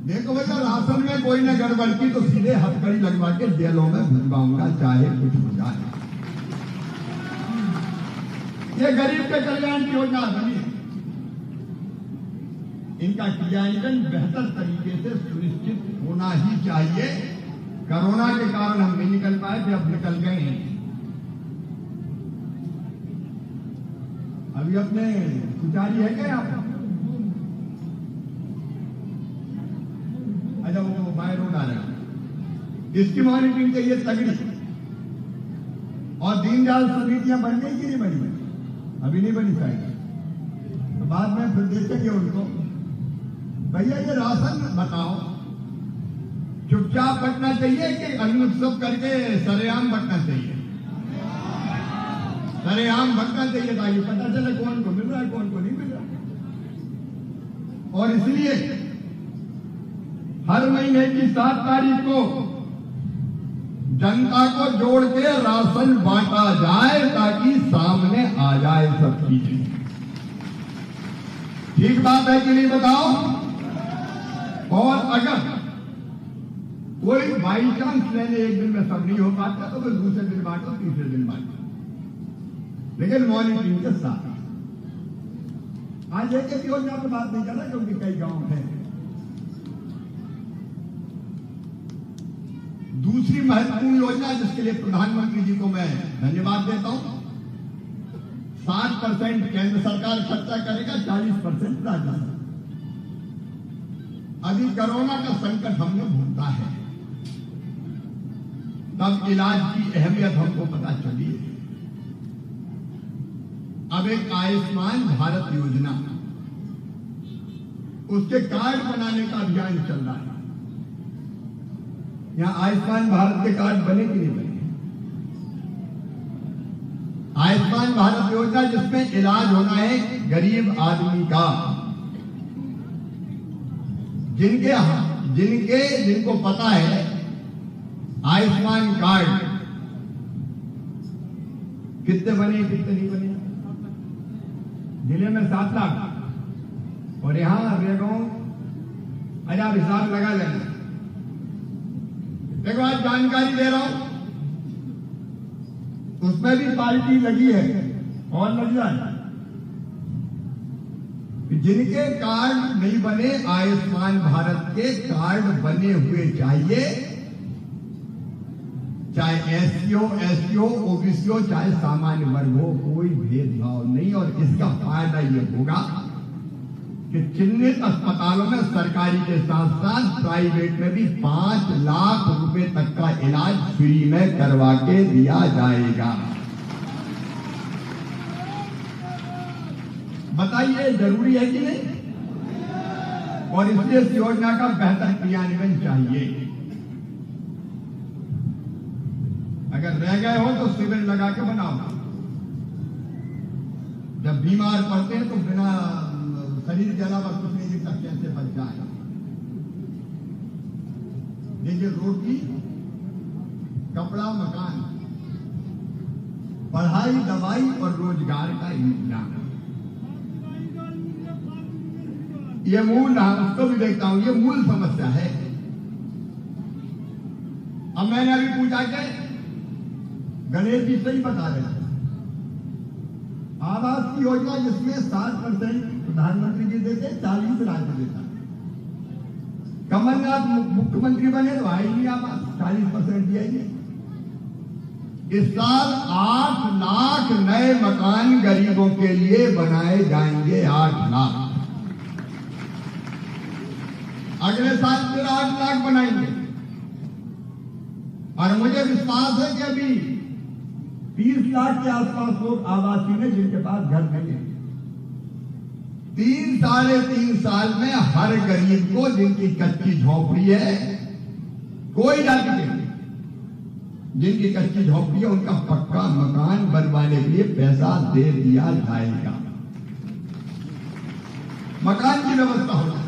देखो भैया, राशन में कोई ने गड़बड़ की तो सीधे हथकड़ी लगवा के जेलों में भिजवाऊंगा, चाहे कुछ हो जाए। ये गरीब के कल्याण की योजना बनी, इनका क्रियान्वयन बेहतर तरीके से सुनिश्चित होना ही चाहिए। कोरोना के कारण हम नहीं निकल पाए थे, अब निकल गए हैं। अभी अपने पुजारी है क्या आप? अच्छा, वो बाय रोड आ रहा है, इसकी मॉनिटरिंग चाहिए तगड़ी। और दीनदयाल समितियां बन गई कि नहीं बनी? अभी नहीं बनी शायद, तो बाद में फिर देखेंगे उनको। भैया ये राशन बताओ, चुपचाप बंटना चाहिए कि अग्नि उत्सव करके सरेआम बंटना चाहिए? सरेआम बंटना चाहिए ताकि पता चले कौन को मिल रहा है, कौन को नहीं मिल रहा। और इसलिए हर महीने की 7 तारीख को जनता को जोड़ के राशन बांटा जाए ताकि सामने आ जाए सब चीजें। ठीक बात है कि नहीं बताओ? और अगर कोई बाई चांस लेने एक दिन में सब नहीं हो पाता तो फिर दूसरे दिन बांटो, तीसरे दिन बांटो, लेकिन मॉनिटरिंग के साथ। आज एक योजना पर बात नहीं कर रहा क्योंकि कई गांव हैं। दूसरी महत्वपूर्ण योजना जिसके लिए प्रधानमंत्री जी को मैं धन्यवाद देता हूं, 60% केंद्र सरकार खर्चा करेगा, 40% राज्य सरकार। अभी कोरोना का संकट हमने भूला है, तब इलाज की अहमियत हमको पता चली है। अब एक आयुष्मान भारत योजना, उसके कार्ड बनाने का अभियान चल रहा है। यहां आयुष्मान भारत के कार्ड बने कि नहीं बने? आयुष्मान भारत योजना जिसमें इलाज होना है गरीब आदमी का, जिनको पता है आयुष्मान कार्ड कितने बने कितने नहीं बने। जिले में 7 लाख और यहां रेगांव 1000 हिसाब लगा लेना। देखो आज जानकारी दे रहा हूं, उसमें भी पार्टी लगी है और लग जाए। जिनके कार्ड नहीं बने, आयुष्मान भारत के कार्ड बने हुए चाहिए, चाहे एससी हो, एसटी हो, ओबीसी हो, चाहे सामान्य वर्ग हो, कोई भेदभाव नहीं। और इसका फायदा ये होगा कि चिन्हित अस्पतालों में सरकारी के साथ साथ प्राइवेट में भी 5 लाख रुपए तक का इलाज फ्री में करवा के दिया जाएगा। बताइए जरूरी है कि नहीं? और इसलिए इस योजना का बेहतर क्रियान्वयन चाहिए। अगर रह गए हो तो शिविर लगा के बनाओ। जब बीमार पड़ते हैं तो बिना शरीर के अलावा कुछ नहीं दिखता, कैसे बच जाए। देखिए, रोटी, कपड़ा, मकान, पढ़ाई, दवाई और रोजगार का इंतजाम, ये मूल, उसको भी देखता हूं, ये मूल समस्या है। अब मैंने अभी पूछा कि गणेश जी सही बता रहे हैं, आवास की योजना जिसमें 60% प्रधानमंत्री जी देते, 40 राज्य देता। कमलनाथ मुख्यमंत्री बने तो आई नहीं आवास, 40% दिया। इस साल 8 लाख नए मकान गरीबों के लिए बनाए जाएंगे, 8 लाख। अगले साल फिर 8 लाख बनाएंगे। और मुझे विश्वास है कि अभी 30 लाख के आसपास लोग आवासीय हैं जिनके पास घर नहीं है। 3 साढ़े 3 साल में हर गरीब को, जिनकी कच्ची झोपड़ी है, कोई जाति के नहीं, जिनकी कच्ची झोपड़ी है, उनका पक्का मकान बनवाने के लिए पैसा दे दिया जाएगा। मकान की व्यवस्था होगी।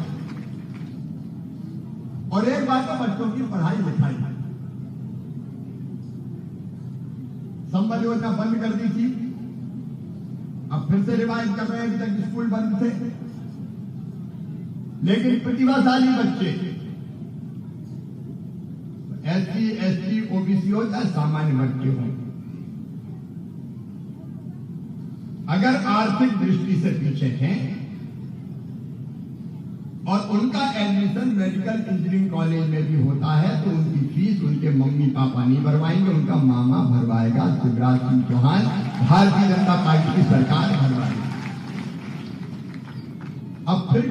और एक बात है, बच्चों की पढ़ाई लिखाई। संबल योजना बंद कर दी थी, अब फिर से रिवाइज कर रहे हैं। अभी तक स्कूल बंद थे, लेकिन प्रतिभाशाली बच्चे, SC, ST, OBC हो चाहे सामान्य बच्चे हो, अगर आर्थिक दृष्टि से पीछे हैं और उनका एडमिशन मेडिकल इंजीनियरिंग कॉलेज में भी होता है तो उनकी फीस उनके मम्मी पापा नहीं भरवाएंगे, उनका मामा भरवाएगा। शिवराज सिंह चौहान, भारतीय जनता पार्टी की सरकार भरवाएगी। अब फिर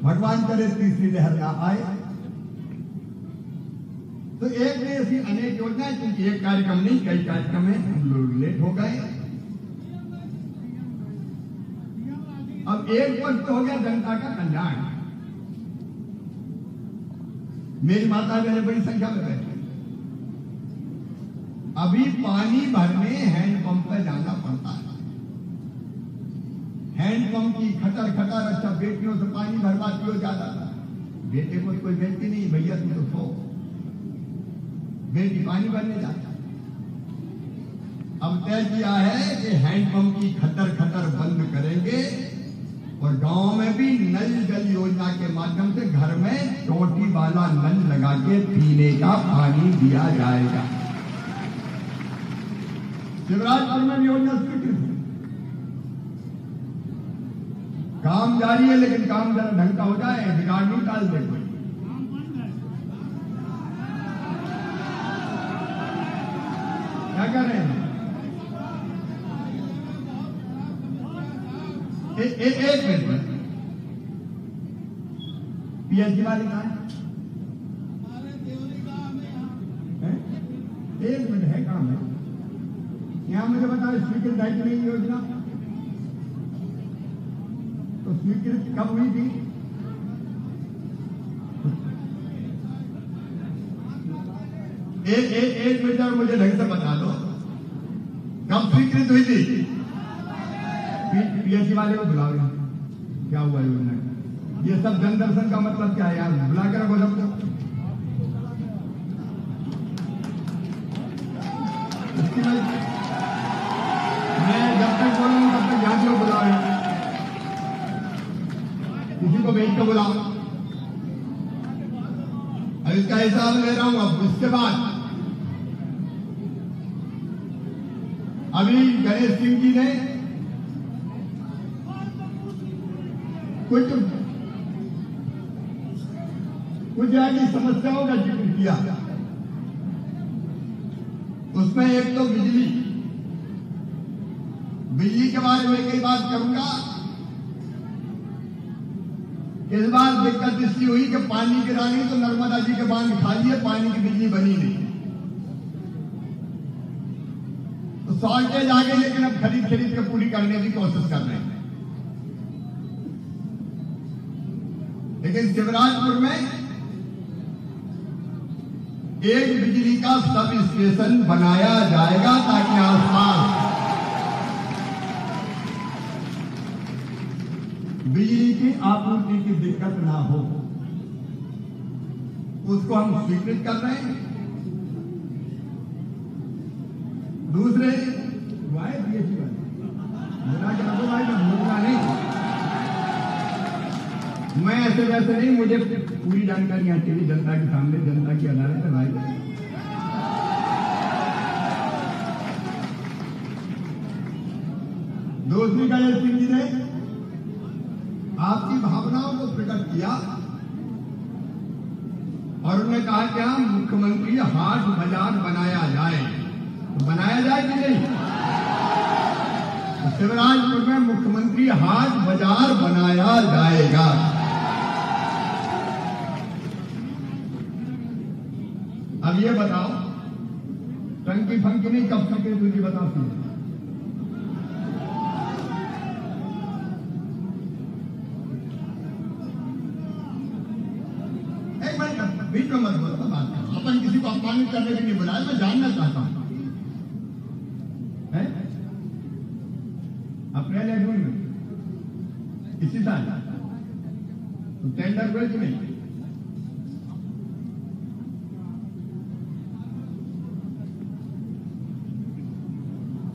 भगवान करे तीसरी लहर ना आए। तो एक में ऐसी अनेक योजनाएं, क्योंकि एक कार्यक्रम नहीं कई कार्यक्रम है, हम लोग लेट हो गए। अब एक वक्त हो गया जनता का कल्याण। मेरी माता बहने बड़ी संख्या में बैठे। अभी पानी भरने हैंडपंप पे जाना पड़ता है। हैंडपंप की खटर खटर, अच्छा बेटियों से पानी भरवाती हो ज्यादा, बेटे को कोई बेटी नहीं, भैया तुम तो सो, बेटी पानी भरने जाता। अब तय किया है कि हैंडपंप की खटर खटर बंद करेंगे और गांव में भी नल जल योजना के माध्यम से घर में टोटी वाला नल लगा के पीने का पानी दिया जाएगा। शिवराजपुर में भी योजना स्वीकृत है, काम जारी है, लेकिन काम जरा ढंग का हो जाए, बिगाड़ नहीं डाल दे कोई। क्या कर रहे हैं? एक मिनट, PhD वाले कहा है? एक मिनट है, काम है। यहां मुझे बताओ, स्वीकृत है कि नहीं योजना? तो स्वीकृत कब हुई थी? एक मिनट और मुझे ढंग से बता दो, कब स्वीकृत हुई थी? PhD वाले को बुलाओ। क्या हुआ योजना? ये सब जन दर्शन का मतलब क्या है यार? बुला कर रखो सबको। मैं जब तक बोलूँ तब तक यहाँ लोग बुलाओ, किसी को भेज कर बुलाओ। अब इसका हिसाब ले रहा हूं। अब इसके बाद अभी गणेश सिंह जी ने कुछ ऐसी समस्याओं का जिक्र किया। उसमें एक तो बिजली के बारे में कई बात करूंगा। इस बार दिक्कत इसकी हुई कि पानी गिरा नहीं तो नर्मदा जी के बांध खाली है, पानी की बिजली बनी नहीं, तो शॉर्टेज आ गई, लेकिन अब खरीद के पूरी करने की कोशिश कर रहे हैं। लेकिन शिवराजपुर में एक बिजली का सब स्टेशन बनाया जाएगा ताकि आसपास बिजली की आपूर्ति की दिक्कत ना हो। उसको हम स्वीकृत कर रहे हैं। दूसरे मैं ऐसे वैसे नहीं, मुझे पूरी जानकारी आती है जनता के सामने, जनता की अदालत है भाई। दूसरी का सिंह जी ने आपकी भावनाओं को प्रकट किया और उन्होंने कहा कि हम मुख्यमंत्री हाट बाजार बनाया जाए। तो बनाया जाए कि नहीं? तो शिवराजपुर में मुख्यमंत्री हाट बाजार बनाया जाएगा। अब ये बताओ, टंकी फंकी नहीं, कब तक तुझे बताती है? एक मिनट बीच में मत बोलो, बात करो। अपन किसी को अपमानित करने के लिए बुलाया, मैं जानना चाहता हूं। अप्रैल या जून में इसी साल तो टेंडर हुए कि नहीं?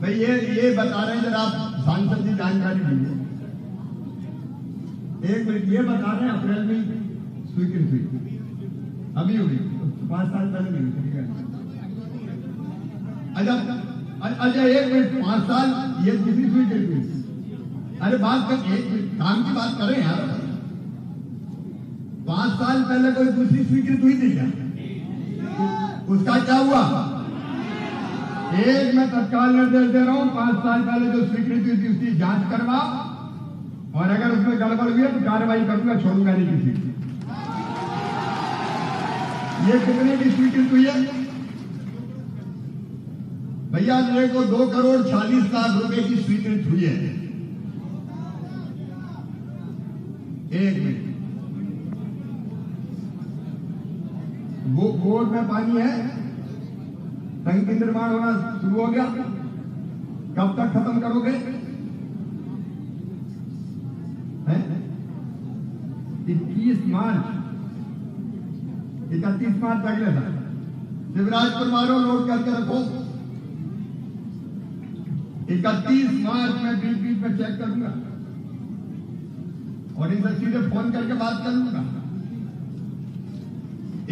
भाई ये बता रहे हैं, जरा आप सांसद जी जानकारी दीजिए। एक मिनट, ये बता रहे हैं अप्रैल में स्वीकृत हुई, अभी हुई, 5 साल पहले नहीं हुई। अच्छा एक मिनट, 5 साल ये किसी स्वीकृत हुई? अरे बात कर, एक मिनट काम की बात करें यार। 5 साल पहले कोई दूसरी स्वीकृत हुई थी क्या? उसका क्या हुआ? एक मैं तत्काल निर्देश दे रहा हूं, 5 साल पहले जो स्वीकृति हुई थी उसकी जांच करवा, और अगर उसमें गड़बड़ हुई है तो कार्रवाई करूंगा, छोड़ूंगा नहीं किसी की। ये कितने की स्वीकृत हुई है भैया? मेरे को 2,40,00,000 की स्वीकृत हुई है। एक मिनट, वो बोर्ड में पानी है, टंकी निर्माण होना शुरू हो गया, कब तक खत्म करोगे? 31 मार्च अगले साल। शिवराजपुर वालों नोट करके रखो, 31 मार्च में बीच में चेक करूंगा और इनसे सीधे फोन करके बात करूंगा।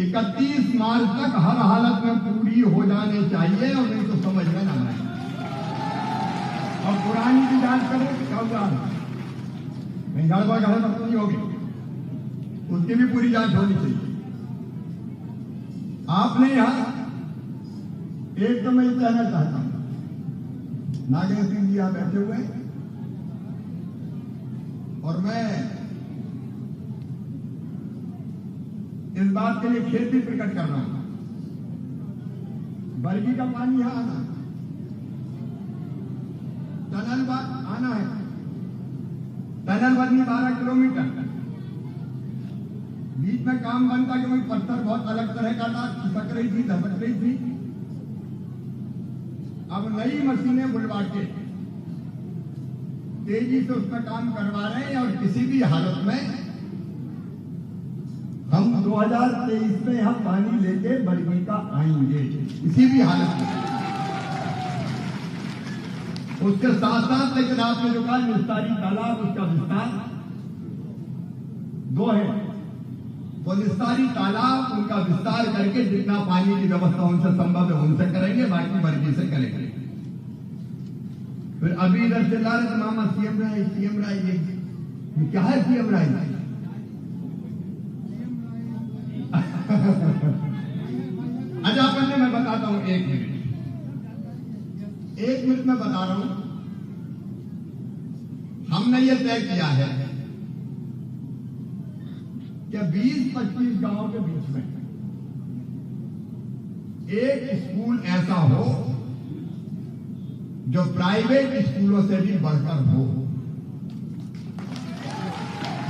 31 मार्च तक हर हालत में पूरी हो जाने चाहिए, और नहीं तो समझ में ना आए। और पुरानी की जांच करें, क्या हुआ गड़बड़ नहीं होगी, उसकी भी पूरी जांच होनी चाहिए। आपने यहां एक तो मैं कहना चाहता हूं, नागेंद्र सिंह जी यहां बैठे हुए हैं, और मैं इस बात के लिए खेद भी प्रकट कर रहा हूं। बरगी का पानी यहां आना, टनल आना है, टनल बननी 12 किलोमीटर, बीच में काम बनता कि वही पत्थर बहुत अलग तरह का था, खिसक रही थी, धसक रही थी। अब नई मशीनें बुलवा के तेजी से उसमें काम करवा रहे हैं, और किसी भी हालत में हम 2023 में हम पानी लेके बरगी का आएंगे, किसी भी हालत में। उसके साथ साथ लेकिन आपने जो कहा निस्तारी तालाब, उसका विस्तार 2 है, वो निस्तारी तालाब उनका विस्तार करके जितना पानी की व्यवस्था उनसे संभव है उनसे करेंगे, बाकी बरगी से करेंगे। फिर अभी इधर चिल्ला रहे मामा सीएम राय, ये क्या है सीएम राय? अच्छा पहले मैं बताता हूं, 1 मिनट में बता रहा हूं। हमने ये तय किया है कि 20-25 गांवों के बीच में एक स्कूल ऐसा हो जो प्राइवेट स्कूलों से भी बढ़कर हो।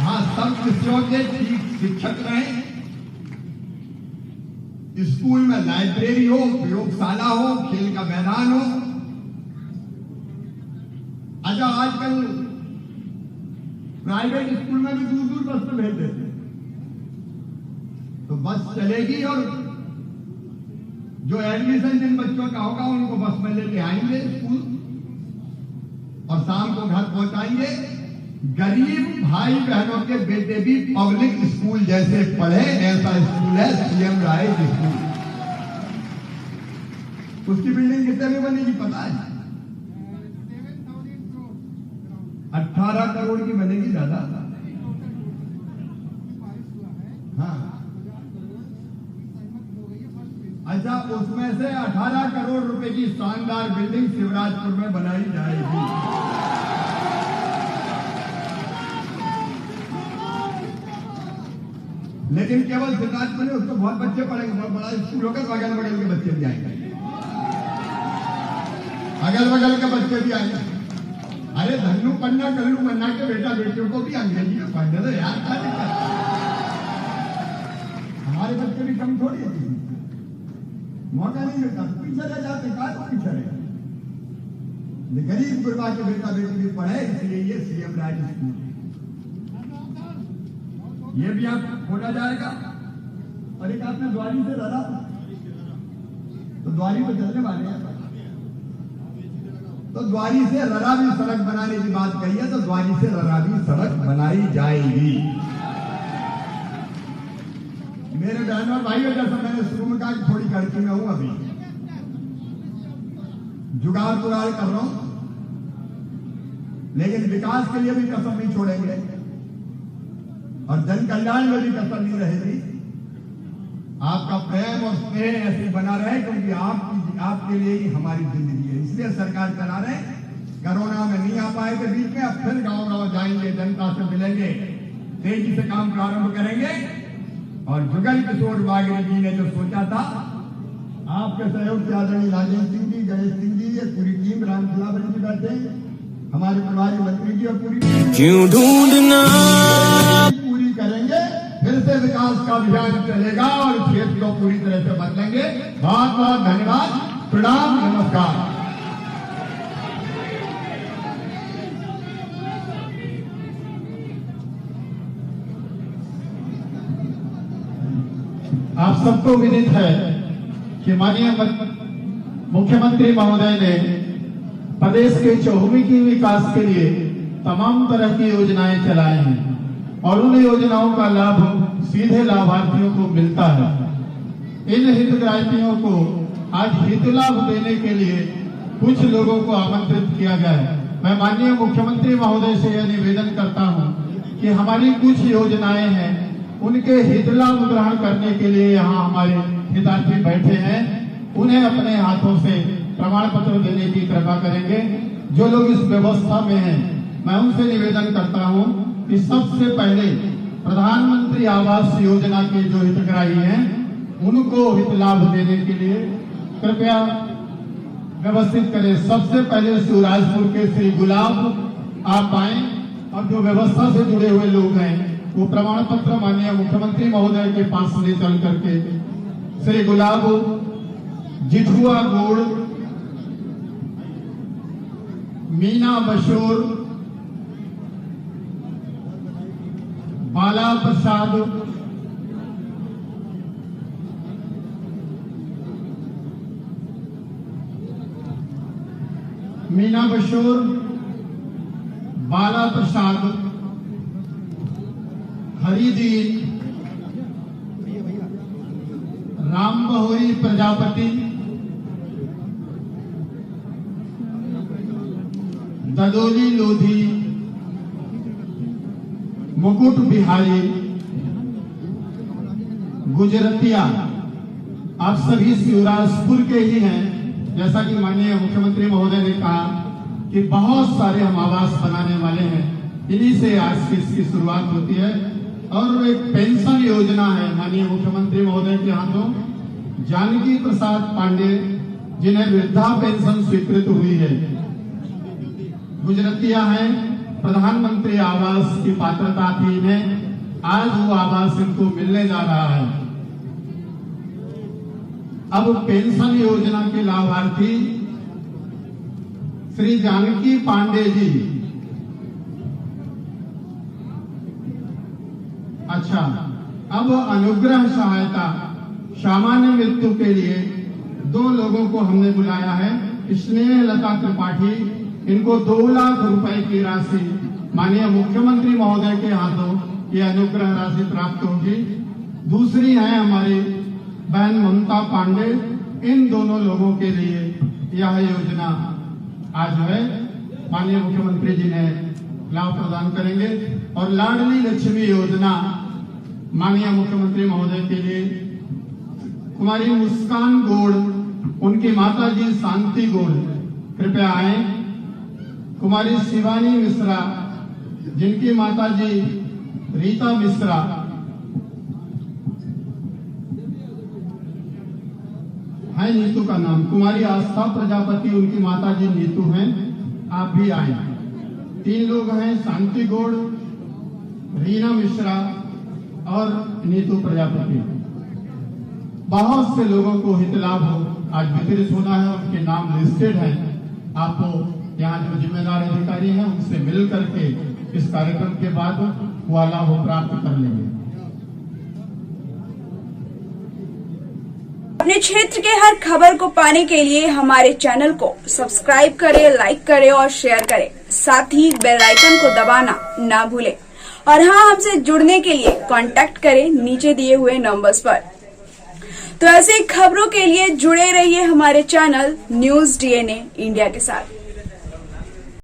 हाँ, सब विषयों के ठीक शिक्षक रहें, स्कूल में लाइब्रेरी हो, प्रयोगशाला हो, खेल का मैदान हो। अच्छा, आजकल प्राइवेट स्कूल में भी दूर दूर बस में भेज देते हैं, तो बस चलेगी और जो एडमिशन जिन बच्चों का होगा उनको बस में लेके आएंगे स्कूल और शाम को घर पहुंचाएंगे। गरीब भाई बहनों के बेटे भी पब्लिक स्कूल जैसे पढ़े, ऐसा स्कूल है सीएम राय स्कूल। उसकी बिल्डिंग कितने में बनेगी पता है? 18 करोड़ की बनेगी दादा। हाँ, अच्छा, उसमें से 18 करोड़ रुपए की शानदार बिल्डिंग शिवराजपुर में बनाई जाएगी। लेकिन केवल शिवराजपुर में उसको बहुत बच्चे पढ़ेंगे, बहुत बड़ा स्कूल होगा, तो अगल बगल के बच्चे भी आएंगे, अगल बगल के बच्चे भी आएंगे। अरे धन्नू पन्ना कल्लू मन्ना के बेटा बेटियों को भी अंग्रेजी में पढ़ने दो यार, क्या दिक्कत? हमारे बच्चे भी कम थोड़ी है, मौका नहीं मिलता, पीछे रह जाते, कहा पीछे रह। गरीब गुरबा के बेटा बेटी भी पढ़े, इसलिए ये सीएम राज स्कूल, ये भी आप खोला जाएगा। और एक आपने द्वारी से लड़ा, तो द्वारी तो चलने वाले हैं, तो द्वारी से ररा भी सड़क बनाने की बात कही है, तो द्वारी से ररा भी सड़क बनाई जाएगी। मेरे बहनों और भाइयों, जैसा मैंने शुरू में कहा कि थोड़ी कड़की में हूं, अभी जुगाड़ तुगाड़ कर रहा हूं, लेकिन विकास के लिए भी कसर नहीं छोड़ेंगे और जन कल्याण में भी कसर नहीं रहेगी। आपका प्रेम और स्नेह ऐसे बना रहे, क्योंकि आपके लिए ही हमारी जिंदगी है, इसलिए सरकार चला रहे। कोरोना में नहीं आ पाए थे बीच में, अब फिर गांव गांव जाएंगे, जनता से मिलेंगे, तेजी से काम प्रारंभ करेंगे। और जुगल किशोर बागरी जी ने जो सोचा था, आपके सहयोग से आदरणीय राजेंद्र सिंह जी, गणेश सिंह जी, ये पूरी टीम, रामखिलावन जी बैठे, हमारे प्रभारी मंत्री जी और पूरी क्यों ढूंढना पूरी करेंगे। फिर से विकास का अभियान चलेगा और क्षेत्र को पूरी तरह से बदलेंगे। बहुत बहुत धन्यवाद, प्रणाम, नमस्कार। आप सबको विदित है कि माननीय मुख्यमंत्री महोदय ने प्रदेश के चहुमुखी विकास के लिए तमाम तरह की योजनाएं चलाए हैं और उन योजनाओं का लाभ सीधे लाभार्थियों को मिलता है। इन हितग्राहियों को आज हित लाभ देने के लिए कुछ लोगों को आमंत्रित किया गया है। मैं माननीय मुख्यमंत्री महोदय से यह निवेदन करता हूं कि हमारी कुछ योजनाएं हैं, उनके हित लाभ ग्रहण करने के लिए यहाँ हमारे हितार्थी बैठे हैं, उन्हें अपने हाथों से प्रमाण पत्र देने की कृपा करेंगे। जो लोग इस व्यवस्था में हैं, मैं उनसे निवेदन करता हूं कि सबसे पहले प्रधानमंत्री आवास योजना के जो हितग्राही हैं, उनको हित लाभ देने के लिए कृपया व्यवस्थित करें। सबसे पहले शिवराजपुर के श्री गुलाब आप आए और जो व्यवस्था से जुड़े हुए लोग हैं, वो प्रमाण पत्र माननीय मुख्यमंत्री महोदय के पास ले चल करके श्री गुलाब, जिठुआ गोड़, मीना बशोर, बाला प्रसाद, मीना बशोर, बाला प्रसाद, हरिदीन, राम बहोरी प्रजापति, ददोली लोधी, मुकुट बिहारी, गुजरतिया, आप सभी शिवराजपुर के ही हैं। जैसा कि माननीय मुख्यमंत्री महोदय ने कहा कि बहुत सारे हम आवास बनाने वाले हैं, इन्हीं से आज की इसकी शुरुआत होती है। और एक पेंशन योजना है माननीय मुख्यमंत्री महोदय के हाथों, जानकी प्रसाद पांडे जिन्हें वृद्धा पेंशन स्वीकृत हुई है, गुजरतिया है, प्रधानमंत्री आवास की पात्रता थी इन्हें, आज वो आवास इनको मिलने जा रहा है। अब पेंशन योजना के लाभार्थी श्री जानकी पांडे जी, अच्छा, अब अनुग्रह सहायता सामान्य मृत्यु के लिए 2 लोगों को हमने बुलाया है। स्नेह लता त्रिपाठी, इनको 2 लाख रुपए की राशि माननीय मुख्यमंत्री महोदय के हाथों ये अनुग्रह राशि प्राप्त होगी। दूसरी है हमारी बहन ममता पांडे, इन दोनों लोगों के लिए यह योजना आज है माननीय मुख्यमंत्री जी ने लाभ प्रदान करेंगे। और लाडली लक्ष्मी योजना माननीय मुख्यमंत्री महोदय के लिए कुमारी मुस्कान गोड़, उनकी माता जी शांति गोड़ कृपया आए। कुमारी शिवानी मिश्रा, जिनकी माता जी रीता मिश्रा, है नीतू का नाम, कुमारी आस्था प्रजापति, उनकी माता जी नीतू हैं, आप भी आए। 3 लोग हैं, शांति गौड़, रीना मिश्रा और नीतू प्रजापति। बहुत से लोगों को हित लाभ हो आज वितरित होना है, उनके नाम लिस्टेड हैं। आपको यहाँ जो जिम्मेदार अधिकारी हैं उनसे मिल करके इस कार्यक्रम के बाद वो लाभ प्राप्त कर लेंगे। अपने क्षेत्र के हर खबर को पाने के लिए हमारे चैनल को सब्सक्राइब करें, लाइक करें और शेयर करें। साथ ही बेल आइकन को दबाना ना भूलें। और हाँ, हमसे जुड़ने के लिए कांटेक्ट करें नीचे दिए हुए नंबर्स पर। तो ऐसे खबरों के लिए जुड़े रहिए हमारे चैनल न्यूज़ DNA इंडिया के साथ।